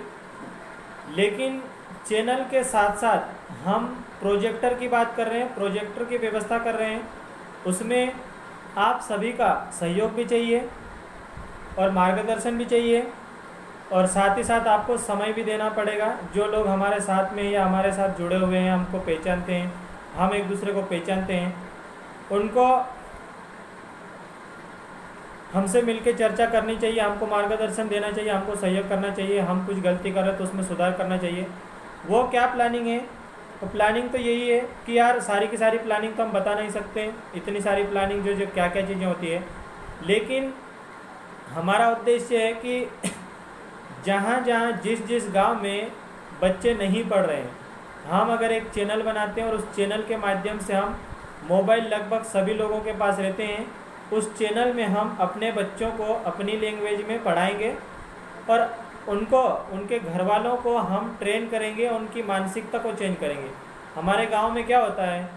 लेकिन चैनल के साथ साथ हम प्रोजेक्टर की बात कर रहे हैं, प्रोजेक्टर की व्यवस्था कर रहे हैं। उसमें आप सभी का सहयोग भी चाहिए और मार्गदर्शन भी चाहिए, और साथ ही साथ आपको समय भी देना पड़ेगा। जो लोग हमारे साथ में या हमारे साथ जुड़े हुए हैं, हमको पहचानते हैं, हम एक दूसरे को पहचानते हैं, उनको हमसे मिलकर चर्चा करनी चाहिए, हमको मार्गदर्शन देना चाहिए, हमको सहयोग करना चाहिए। हम कुछ गलती कर रहे तो उसमें सुधार करना चाहिए। वो क्या प्लानिंग है? तो प्लानिंग तो यही है कि यार सारी की सारी प्लानिंग तो हम बता नहीं सकते, इतनी सारी प्लानिंग जो क्या क्या चीज़ें होती है। लेकिन हमारा उद्देश्य है कि जहाँ जहाँ जिस जिस गांव में बच्चे नहीं पढ़ रहे हैं, हम अगर एक चैनल बनाते हैं और उस चैनल के माध्यम से हम मोबाइल लगभग सभी लोगों के पास रहते हैं। उस चैनल में हम अपने बच्चों को अपनी लैंग्वेज में पढ़ाएंगे और उनको, उनके घर वालों को हम ट्रेन करेंगे, उनकी मानसिकता को चेंज करेंगे। हमारे गांव में क्या होता है,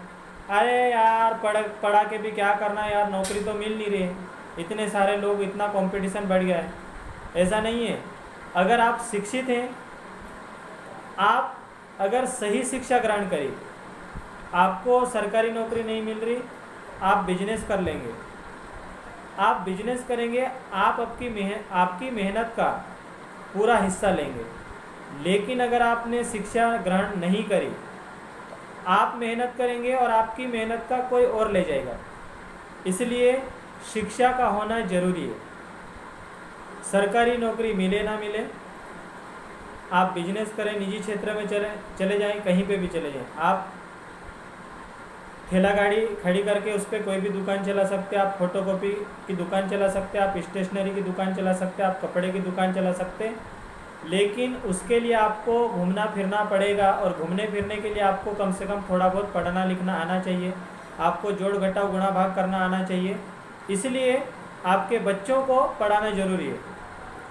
अरे यार पढ़ा के भी क्या करना है यार, नौकरी तो मिल नहीं रही है, इतने सारे लोग, इतना कंपटीशन बढ़ गया है। ऐसा नहीं है। अगर आप शिक्षित हैं, आप अगर सही शिक्षा ग्रहण करें, आपको सरकारी नौकरी नहीं मिल रही, आप बिजनेस कर लेंगे, आप बिजनेस करेंगे, आप आपकी मेहनत का पूरा हिस्सा लेंगे। लेकिन अगर आपने शिक्षा ग्रहण नहीं करी, आप मेहनत करेंगे और आपकी मेहनत का कोई और ले जाएगा। इसलिए शिक्षा का होना जरूरी है। सरकारी नौकरी मिले ना मिले, आप बिजनेस करें, निजी क्षेत्र में चले जाएं, कहीं पे भी चले जाएं। आप ठेला गाड़ी खड़ी करके उस पर कोई भी दुकान चला सकते हैं, आप फोटोकॉपी की दुकान चला सकते हैं, आप स्टेशनरी की दुकान चला सकते हैं, आप कपड़े की दुकान चला सकते हैं। लेकिन उसके लिए आपको घूमना फिरना पड़ेगा, और घूमने फिरने के लिए आपको कम से कम थोड़ा बहुत पढ़ना लिखना आना चाहिए, आपको जोड़ घटाव गुणा भाग करना आना चाहिए। इसलिए आपके बच्चों को पढ़ाना ज़रूरी है,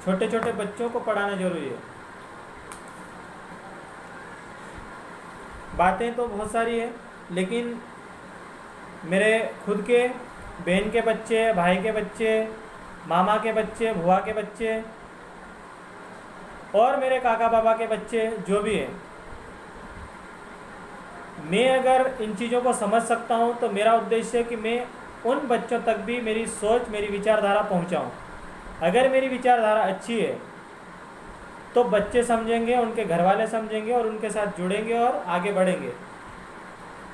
छोटे छोटे बच्चों को पढ़ाना ज़रूरी है। बातें तो बहुत सारी है, लेकिन मेरे खुद के बहन के बच्चे, भाई के बच्चे, मामा के बच्चे, बुआ के बच्चे और मेरे काका बाबा के बच्चे जो भी हैं, मैं अगर इन चीज़ों को समझ सकता हूँ तो मेरा उद्देश्य है कि मैं उन बच्चों तक भी मेरी सोच, मेरी विचारधारा पहुँचाऊँ। अगर मेरी विचारधारा अच्छी है तो बच्चे समझेंगे, उनके घर वाले समझेंगे और उनके साथ जुड़ेंगे और आगे बढ़ेंगे।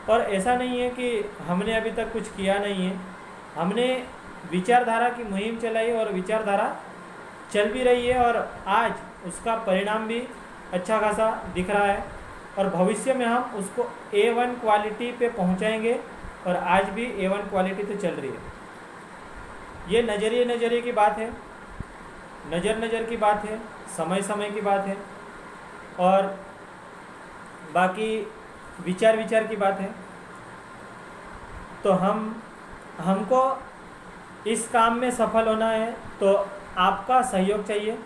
और ऐसा नहीं है कि हमने अभी तक कुछ किया नहीं है, हमने विचारधारा की मुहिम चलाई और विचारधारा चल भी रही है, और आज उसका परिणाम भी अच्छा खासा दिख रहा है, और भविष्य में हम उसको A1 क्वालिटी पे पहुंचाएंगे। और आज भी A1 क्वालिटी तो चल रही है। ये नज़रिए की बात है, नज़र की बात है, समय की बात है, और बाकी विचार की बात है। तो हमको इस काम में सफल होना है तो आपका सहयोग चाहिए,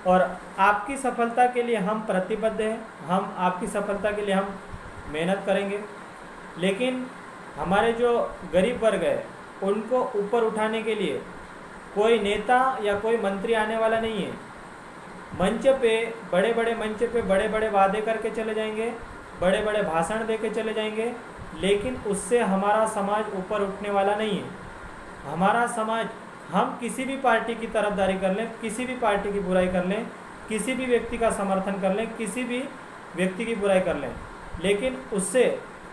और आपकी सफलता के लिए हम प्रतिबद्ध हैं। हम आपकी सफलता के लिए हम मेहनत करेंगे। लेकिन हमारे जो गरीब वर्ग है उनको ऊपर उठाने के लिए कोई नेता या कोई मंत्री आने वाला नहीं है। मंच पे, बड़े बड़े मंच पे बड़े बड़े वादे करके चले जाएंगे, बड़े बड़े भाषण दे के चले जाएंगे, लेकिन उससे हमारा समाज ऊपर उठने वाला नहीं है। हमारा समाज, हम किसी भी पार्टी की तरफदारी कर लें, किसी भी पार्टी की बुराई कर लें, किसी भी व्यक्ति का समर्थन कर लें, किसी भी व्यक्ति की बुराई कर लें, लेकिन उससे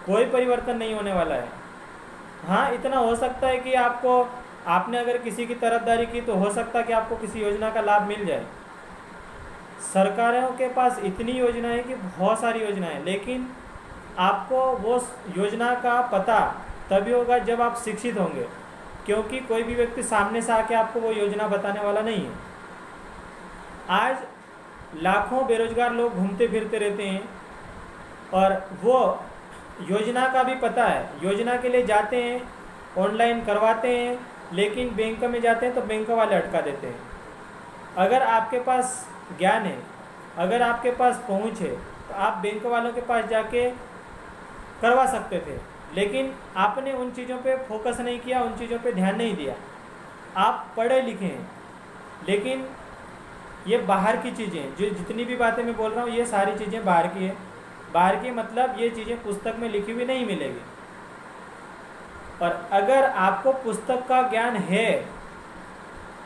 कोई परिवर्तन नहीं होने वाला है। हाँ, इतना हो सकता है कि आपने अगर किसी की तरफदारी की तो हो सकता है कि आपको किसी योजना का लाभ मिल जाए। सरकारों के पास इतनी योजनाएं कि बहुत सारी योजनाएं, लेकिन आपको वो योजना का पता तभी होगा जब आप शिक्षित होंगे, क्योंकि कोई भी व्यक्ति सामने से आके आपको वो योजना बताने वाला नहीं है। आज लाखों बेरोजगार लोग घूमते फिरते रहते हैं और वो योजना का भी पता है, योजना के लिए जाते हैं, ऑनलाइन करवाते हैं, लेकिन बैंक में जाते हैं तो बैंक वाले अटका देते हैं। अगर आपके पास ज्ञान है, अगर आपके पास पहुंच है, तो आप बैंक वालों के पास जाके करवा सकते थे, लेकिन आपने उन चीज़ों पे फोकस नहीं किया, उन चीज़ों पे ध्यान नहीं दिया। आप पढ़े लिखे हैं, लेकिन ये बाहर की चीज़ें, जो जितनी भी बातें मैं बोल रहा हूँ, ये सारी चीज़ें बाहर की है। बाहर की मतलब ये चीज़ें पुस्तक में लिखी हुई नहीं मिलेगी। और अगर आपको पुस्तक का ज्ञान है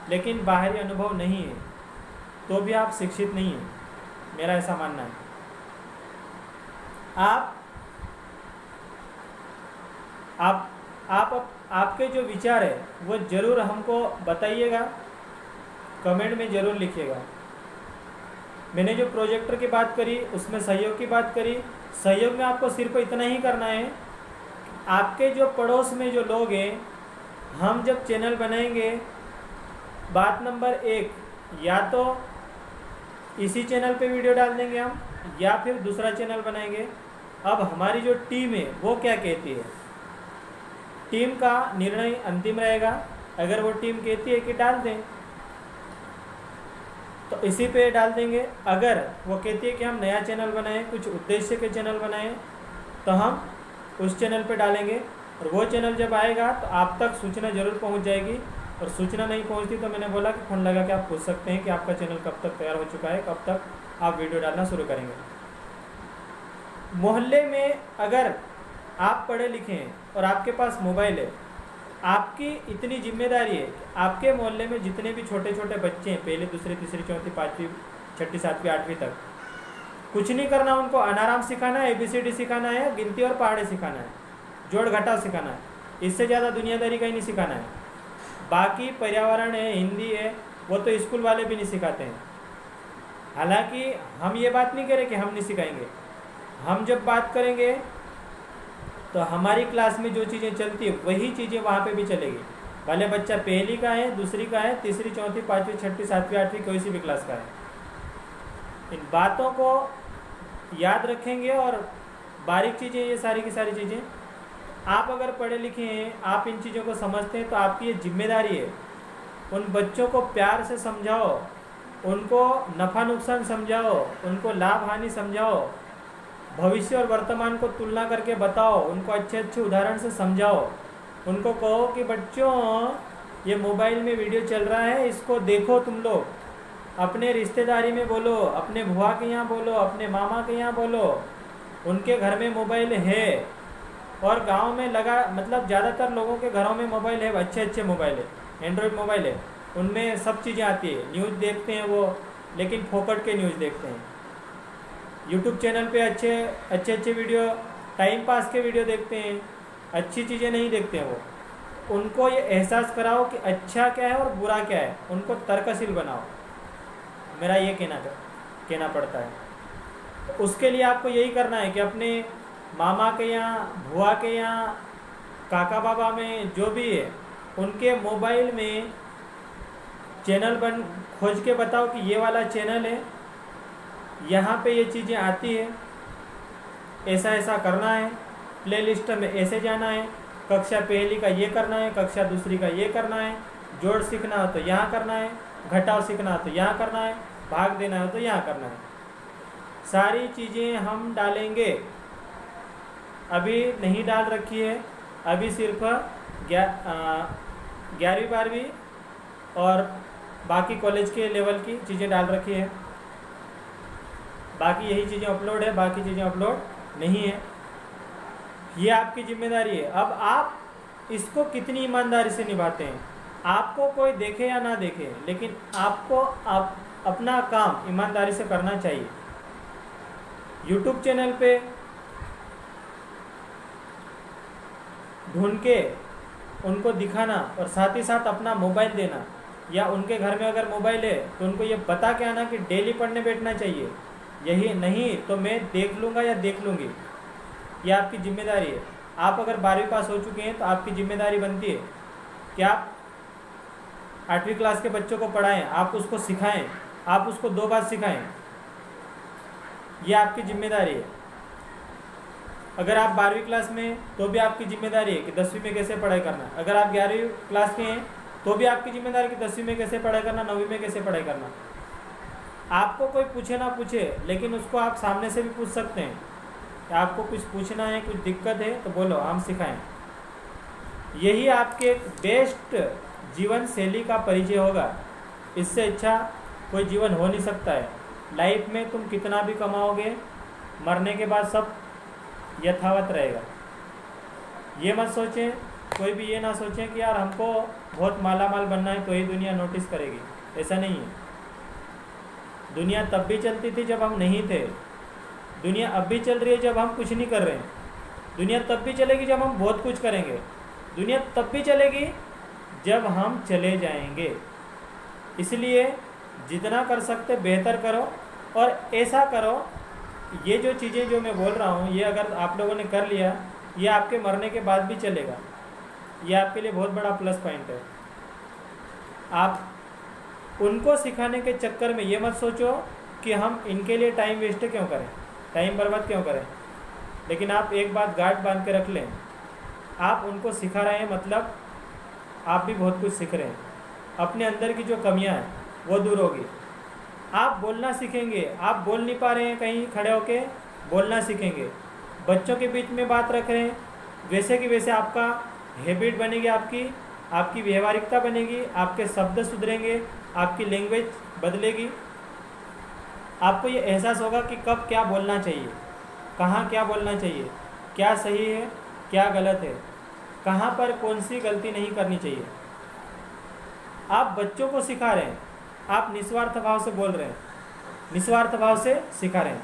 लेकिन बाहरी अनुभव नहीं है, तो भी आप शिक्षित नहीं हैं, मेरा ऐसा मानना है। आपके जो विचार है वो ज़रूर हमको बताइएगा, कमेंट में ज़रूर लिखिएगा। मैंने जो प्रोजेक्टर की बात करी, उसमें सहयोग की बात करी। सहयोग में आपको सिर्फ इतना ही करना है, आपके जो पड़ोस में जो लोग हैं, हम जब चैनल बनाएंगे, बात नंबर 1, या तो इसी चैनल पे वीडियो डाल देंगे हम, या फिर दूसरा चैनल बनाएंगे। अब हमारी जो टीम है वो क्या कहती है, टीम का निर्णय अंतिम रहेगा। अगर वो टीम कहती है कि डाल दें तो इसी पे डाल देंगे। अगर वो कहती है कि हम नया चैनल बनाएं, कुछ उद्देश्य के चैनल बनाएं, तो हम उस चैनल पे डालेंगे। और वो चैनल जब आएगा तो आप तक सूचना ज़रूर पहुंच जाएगी। और सूचना नहीं पहुंचती तो मैंने बोला कि फ़ोन लगा के आप पूछ सकते हैं कि आपका चैनल कब तक तैयार हो चुका है, कब तक आप वीडियो डालना शुरू करेंगे। मोहल्ले में अगर आप पढ़े लिखे हैं और आपके पास मोबाइल है, आपकी इतनी जिम्मेदारी है कि आपके मोहल्ले में जितने भी छोटे छोटे बच्चे हैं, पहले दूसरी तीसरी चौथी पाँचवीं छठी सातवीं आठवीं तक, कुछ नहीं करना, उनको अनाराम सिखाना है, ABCD सिखाना है, गिनती और पहाड़े सिखाना है, जोड़ घटाव सिखाना है। इससे ज़्यादा दुनियादारी कहीं नहीं सिखाना है। बाकी पर्यावरण है, हिंदी है, वो तो स्कूल वाले भी नहीं सिखाते हैं। हालांकि हम ये बात नहीं करें कि हम नहीं सिखाएंगे। हम जब बात करेंगे तो हमारी क्लास में जो चीज़ें चलती है वही चीज़ें वहाँ पे भी चलेगी। भले बच्चा पहली का है, दूसरी का है, तीसरी चौथी पाँचवीं छठी सातवीं आठवीं कोई सी भी क्लास का है। इन बातों को याद रखेंगे और बारीक चीज़ें, ये सारी की सारी चीज़ें आप अगर पढ़े लिखे हैं, आप इन चीज़ों को समझते हैं, तो आपकी ये जिम्मेदारी है। उन बच्चों को प्यार से समझाओ, उनको नफ़ा नुकसान समझाओ, उनको लाभ हानि समझाओ, भविष्य और वर्तमान को तुलना करके बताओ, उनको अच्छे अच्छे उदाहरण से समझाओ। उनको कहो कि बच्चों ये मोबाइल में वीडियो चल रहा है, इसको देखो तुम लोग, अपने रिश्तेदारी में बोलो, अपने बुआ के यहाँ बोलो, अपने मामा के यहाँ बोलो, उनके घर में मोबाइल है। और गांव में लगा, मतलब ज़्यादातर लोगों के घरों में मोबाइल है, अच्छे अच्छे मोबाइल है, एंड्रॉयड मोबाइल है, उनमें सब चीज़ें आती है। न्यूज़ देखते हैं वो, लेकिन फोकट के न्यूज़ देखते हैं। यूट्यूब चैनल पे अच्छे अच्छे वीडियो, टाइम पास के वीडियो देखते हैं, अच्छी चीज़ें नहीं देखते हैं वो। उनको ये एहसास कराओ कि अच्छा क्या है और बुरा क्या है, उनको तर्कशील बनाओ। मेरा ये कहना पड़ता है। तो उसके लिए आपको यही करना है कि अपने मामा के यहाँ, बुआ के यहाँ, काका बाबा में जो भी है, उनके मोबाइल में चैनल खोज के बताओ कि ये वाला चैनल है, यहाँ पे ये चीज़ें आती है, ऐसा ऐसा करना है, प्लेलिस्ट में ऐसे जाना है, कक्षा पहली का ये करना है, कक्षा दूसरी का ये करना है, जोड़ सीखना हो तो यहाँ करना है, घटाव सीखना हो तो यहाँ करना है, भाग देना हो तो यहाँ करना है। सारी चीज़ें हम डालेंगे। अभी नहीं डाल रखी है, अभी सिर्फ 11वीं 12वीं और बाकी कॉलेज के लेवल की चीज़ें डाल रखी है। बाकी यही चीज़ें अपलोड है, बाकी चीज़ें अपलोड नहीं है। ये आपकी जिम्मेदारी है। अब आप इसको कितनी ईमानदारी से निभाते हैं, आपको कोई देखे या ना देखे, लेकिन आपको अपना काम ईमानदारी से करना चाहिए। यूट्यूब चैनल पे ढूंढ के उनको दिखाना और साथ ही साथ अपना मोबाइल देना, या उनके घर में अगर मोबाइल है तो उनको ये बता के आना कि डेली पढ़ने बैठना चाहिए, यही नहीं तो मैं देख लूँगा या देख लूँगी। ये आपकी जिम्मेदारी है। आप अगर 12वीं पास हो चुके हैं तो आपकी जिम्मेदारी बनती है कि आप 8वीं क्लास के बच्चों को पढ़ाएं, आप उसको सिखाएं, आप उसको 2 बात सिखाएं। ये आपकी जिम्मेदारी है। अगर आप 12वीं क्लास में तो भी आपकी जिम्मेदारी है कि 10वीं में कैसे पढ़ाई करना। अगर आप 11वीं क्लास के हैं तो भी आपकी जिम्मेदारी कि 10वीं में कैसे पढ़ाई करना, 9वीं में कैसे पढ़ाई करना। आपको कोई पूछे ना पूछे, लेकिन उसको आप सामने से भी पूछ सकते हैं कि आपको कुछ पूछना है, कुछ दिक्कत है तो बोलो, हम सिखाएं। यही आपके बेस्ट जीवन शैली का परिचय होगा। इससे अच्छा कोई जीवन हो नहीं सकता है। लाइफ में तुम कितना भी कमाओगे, मरने के बाद सब यथावत रहेगा। ये मत सोचें, कोई भी ये ना सोचें कि यार हमको बहुत मालामाल बनना है तो ही दुनिया नोटिस करेगी। ऐसा नहीं है। दुनिया तब भी चलती थी जब हम नहीं थे। दुनिया अब भी चल रही है जब हम कुछ नहीं कर रहे हैं। दुनिया तब भी चलेगी जब हम बहुत कुछ करेंगे। दुनिया तब भी चलेगी जब हम चले जाएंगे। इसलिए जितना कर सकते बेहतर करो, और ऐसा करो, ये जो चीज़ें जो मैं बोल रहा हूँ ये अगर आप लोगों ने कर लिया, ये आपके मरने के बाद भी चलेगा। ये आपके लिए बहुत बड़ा प्लस पॉइंट है। आप उनको सिखाने के चक्कर में ये मत सोचो कि हम इनके लिए टाइम वेस्ट क्यों करें, टाइम बर्बाद क्यों करें। लेकिन आप एक बात गांठ बांध के रख लें, आप उनको सिखा रहे हैं, मतलब आप भी बहुत कुछ सीख रहे हैं। अपने अंदर की जो कमियां हैं वो दूर होगी। आप बोलना सीखेंगे, आप बोल नहीं पा रहे हैं कहीं खड़े होके, बोलना सीखेंगे। बच्चों के बीच में बात रख रहे हैं, वैसे कि वैसे आपका हैबिट बनेगी, आपकी व्यवहारिकता बनेगी, आपके शब्द सुधरेंगे, आपकी लैंग्वेज बदलेगी। आपको ये एहसास होगा कि कब क्या बोलना चाहिए, कहाँ क्या बोलना चाहिए, क्या सही है क्या गलत है, कहाँ पर कौन सी गलती नहीं करनी चाहिए। आप बच्चों को सिखा रहे हैं, आप निस्वार्थ भाव से बोल रहे हैं, निस्वार्थ भाव से सिखा रहे हैं।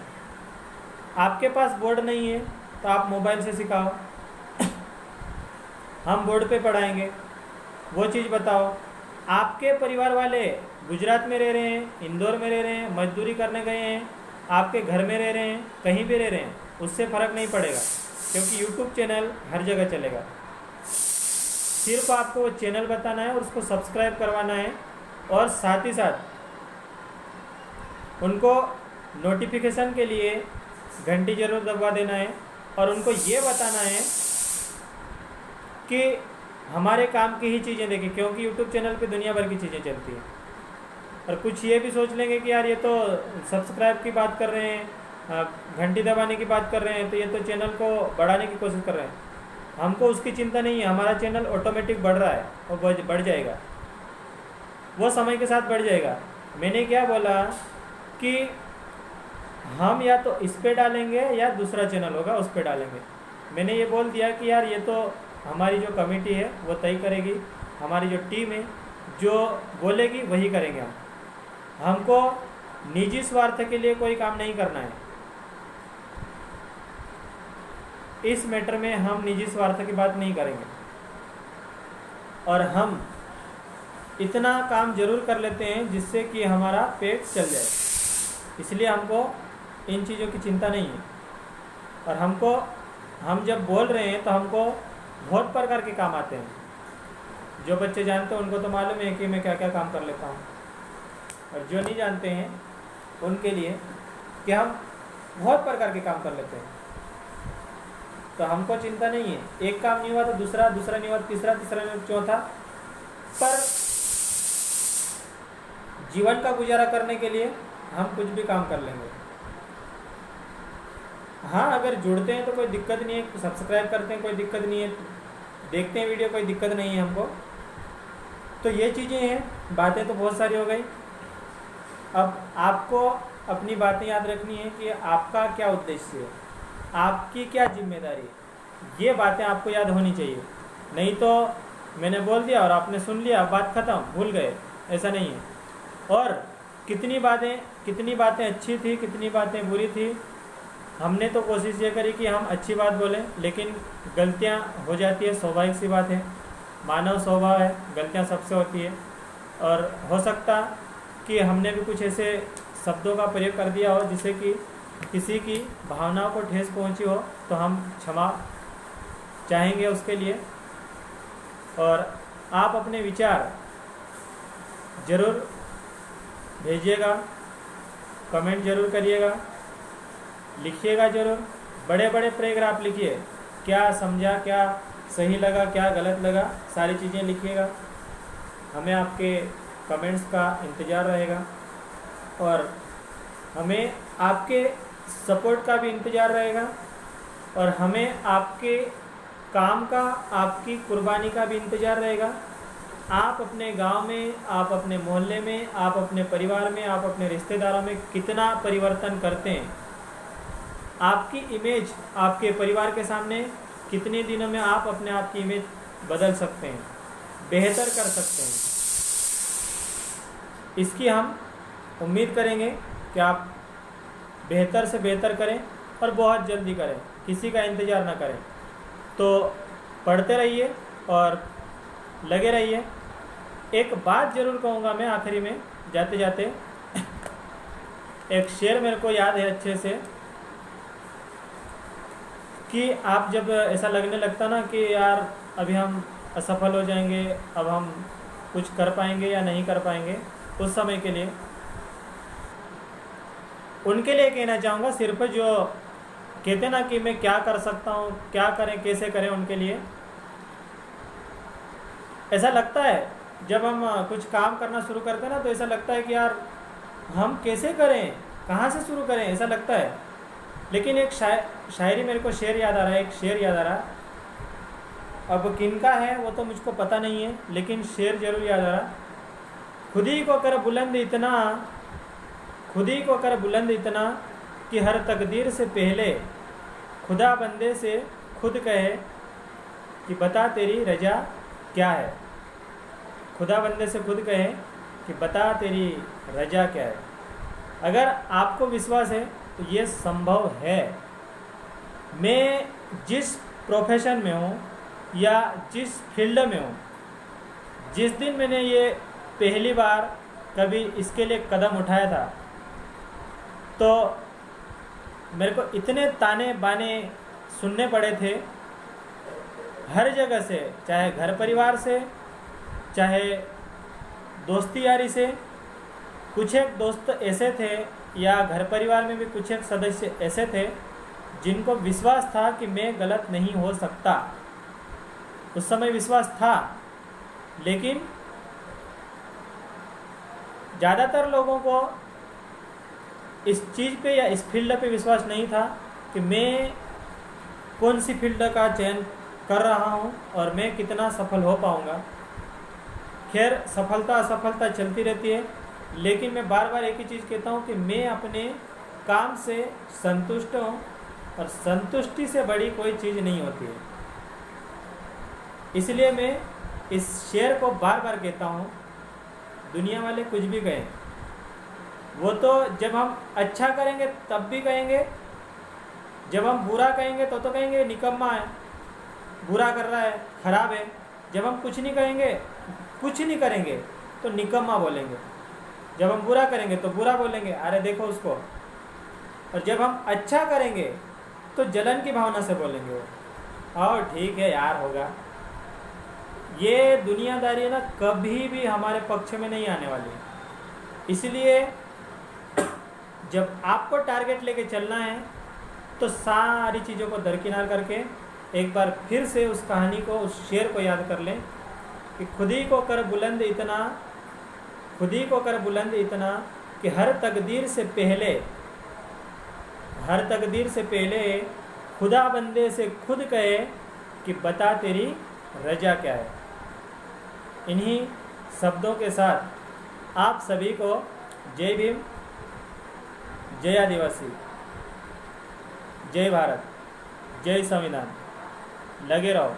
आपके पास बोर्ड नहीं है तो आप मोबाइल से सिखाओ, हम बोर्ड पे पढ़ाएंगे, वो चीज़ बताओ। आपके परिवार वाले गुजरात में रह रहे हैं, इंदौर में रह रहे हैं, मजदूरी करने गए हैं, आपके घर में रह रहे हैं, कहीं भी रह रहे हैं, उससे फ़र्क नहीं पड़ेगा, क्योंकि यूट्यूब चैनल हर जगह चलेगा। सिर्फ आपको वो चैनल बताना है और उसको सब्सक्राइब करवाना है, और साथ ही साथ उनको नोटिफिकेशन के लिए घंटी जरूर दबा देना है, और उनको ये बताना है कि हमारे काम की ही चीज़ें देखें, क्योंकि यूट्यूब चैनल पे दुनिया भर की चीज़ें चलती हैं। और कुछ ये भी सोच लेंगे कि यार ये तो सब्सक्राइब की बात कर रहे हैं, घंटी दबाने की बात कर रहे हैं, तो ये तो चैनल को बढ़ाने की कोशिश कर रहे हैं। हमको उसकी चिंता नहीं है, हमारा चैनल ऑटोमेटिक बढ़ रहा है और बढ़ जाएगा, वो समय के साथ बढ़ जाएगा। मैंने क्या बोला कि हम या तो इस पे डालेंगे या दूसरा चैनल होगा उस पे डालेंगे। मैंने ये बोल दिया कि यार ये तो हमारी जो कमेटी है वो तय करेगी, हमारी जो टीम है जो बोलेगी वही करेंगे हम। हमको निजी स्वार्थ के लिए कोई काम नहीं करना है। इस मैटर में हम निजी स्वार्थ की बात नहीं करेंगे, और हम इतना काम जरूर कर लेते हैं जिससे कि हमारा पेट चल जाए, इसलिए हमको इन चीज़ों की चिंता नहीं है। और हम जब बोल रहे हैं तो हमको बहुत प्रकार के काम आते हैं। जो बच्चे जानते हैं उनको तो मालूम है कि मैं क्या क्या काम कर लेता हूँ, और जो नहीं जानते हैं उनके लिए कि हम बहुत प्रकार के काम कर लेते हैं। तो हमको चिंता नहीं है, एक काम नहीं हुआ तो दूसरा नहीं हुआ तीसरा नहीं हुआ चौथा। पर जीवन का गुजारा करने के लिए हम कुछ भी काम कर लेंगे। हाँ, अगर जुड़ते हैं तो कोई दिक्कत नहीं है, सब्सक्राइब करते हैं कोई दिक्कत नहीं है, देखते हैं वीडियो कोई दिक्कत नहीं है हमको। तो ये चीज़ें हैं, बातें तो बहुत सारी हो गई। अब आपको अपनी बातें याद रखनी है कि आपका क्या उद्देश्य है, आपकी क्या जिम्मेदारी है, ये बातें आपको याद होनी चाहिए। नहीं तो मैंने बोल दिया और आपने सुन लिया, बात ख़त्म, भूल गए, ऐसा नहीं है। और कितनी बातें अच्छी थी, कितनी बातें बुरी थी, हमने तो कोशिश ये करी कि हम अच्छी बात बोलें, लेकिन गलतियां हो जाती है, स्वाभाविक सी बात है, मानव स्वभाव है, गलतियां सबसे होती है। और हो सकता कि हमने भी कुछ ऐसे शब्दों का प्रयोग कर दिया हो जिससे कि किसी की भावनाओं को ठेस पहुंची हो, तो हम क्षमा चाहेंगे उसके लिए। और आप अपने विचार ज़रूर भेजिएगा, कमेंट ज़रूर करिएगा, लिखिएगा ज़रूर, बड़े बड़े पैराग्राफ लिखिए, क्या समझा, क्या सही लगा, क्या गलत लगा, सारी चीज़ें लिखिएगा। हमें आपके कमेंट्स का इंतज़ार रहेगा, और हमें आपके सपोर्ट का भी इंतज़ार रहेगा, और हमें आपके काम का, आपकी कुर्बानी का भी इंतज़ार रहेगा। आप अपने गांव में, आप अपने मोहल्ले में, आप अपने परिवार में, आप अपने रिश्तेदारों में कितना परिवर्तन करते हैं, आपकी इमेज आपके परिवार के सामने कितने दिनों में आप अपने आप की इमेज बदल सकते हैं, बेहतर कर सकते हैं, इसकी हम उम्मीद करेंगे कि आप बेहतर से बेहतर करें और बहुत जल्दी करें, किसी का इंतज़ार ना करें। तो पढ़ते रहिए और लगे रहिए। एक बात ज़रूर कहूँगा मैं आखिरी में जाते जाते, एक शेर मेरे को याद है अच्छे से, कि आप जब ऐसा लगने लगता ना कि यार अभी हम असफल हो जाएंगे, अब हम कुछ कर पाएंगे या नहीं कर पाएंगे, उस समय के लिए उनके लिए कहना चाहूँगा, सिर्फ जो कहते ना कि मैं क्या कर सकता हूँ, क्या करें कैसे करें, उनके लिए ऐसा लगता है जब हम कुछ काम करना शुरू करते हैं ना, तो ऐसा लगता है कि यार हम कैसे करें, कहाँ से शुरू करें, ऐसा लगता है। लेकिन एक शायरी मेरे को शेर याद आ रहा है, एक शेर याद आ रहा है। अब किनका है वो तो मुझको पता नहीं है, लेकिन शेर जरूर याद आ रहा। खुद ही को कर बुलंद इतना, खुद ही को कर बुलंद इतना कि हर तकदीर से पहले खुदा बंदे से खुद कहे कि बता तेरी रजा क्या है। खुदा बंदे से खुद कहे कि बता तेरी रजा क्या है। अगर आपको विश्वास है तो ये संभव है। मैं जिस प्रोफेशन में हूँ या जिस फील्ड में हूँ, जिस दिन मैंने ये पहली बार कभी इसके लिए कदम उठाया था, तो मेरे को इतने ताने बाने सुनने पड़े थे हर जगह से, चाहे घर परिवार से, चाहे दोस्ती यारी से। कुछ एक दोस्त ऐसे थे या घर परिवार में भी कुछ एक सदस्य ऐसे थे जिनको विश्वास था कि मैं गलत नहीं हो सकता। उस समय विश्वास था, लेकिन ज़्यादातर लोगों को इस चीज़ पे या इस फील्ड पे विश्वास नहीं था कि मैं कौन सी फील्ड का चयन कर रहा हूँ और मैं कितना सफल हो पाऊँगा। खैर, सफलता असफलता चलती रहती है, लेकिन मैं बार बार एक ही चीज़ कहता हूँ कि मैं अपने काम से संतुष्ट हूँ, और संतुष्टि से बड़ी कोई चीज़ नहीं होती है। इसलिए मैं इस शेर को बार बार कहता हूँ, दुनिया वाले कुछ भी कहें, वो तो जब हम अच्छा करेंगे तब भी कहेंगे, जब हम बुरा कहेंगे तो कहेंगे निकम्मा है, बुरा कर रहा है, खराब है। जब हम कुछ नहीं कहेंगे, कुछ नहीं करेंगे तो निकम्मा बोलेंगे। जब हम बुरा करेंगे तो बुरा बोलेंगे, अरे देखो उसको। और जब हम अच्छा करेंगे तो जलन की भावना से बोलेंगे वो, और ठीक है यार होगा। ये दुनियादारी ना कभी भी हमारे पक्ष में नहीं आने वाली है। इसलिए जब आपको टारगेट लेके चलना है तो सारी चीज़ों को दरकिनार करके एक बार फिर से उस कहानी को, उस शेर को याद कर लें कि खुद ही को कर बुलंद इतना, खुद ही को कर बुलंद इतना कि हर तकदीर से पहले, हर तकदीर से पहले खुदा बंदे से खुद कहे कि बता तेरी रजा क्या है। इन्हीं शब्दों के साथ आप सभी को जय भीम, जय आदिवासी, जय भारत, जय संविधान। लगे रहो।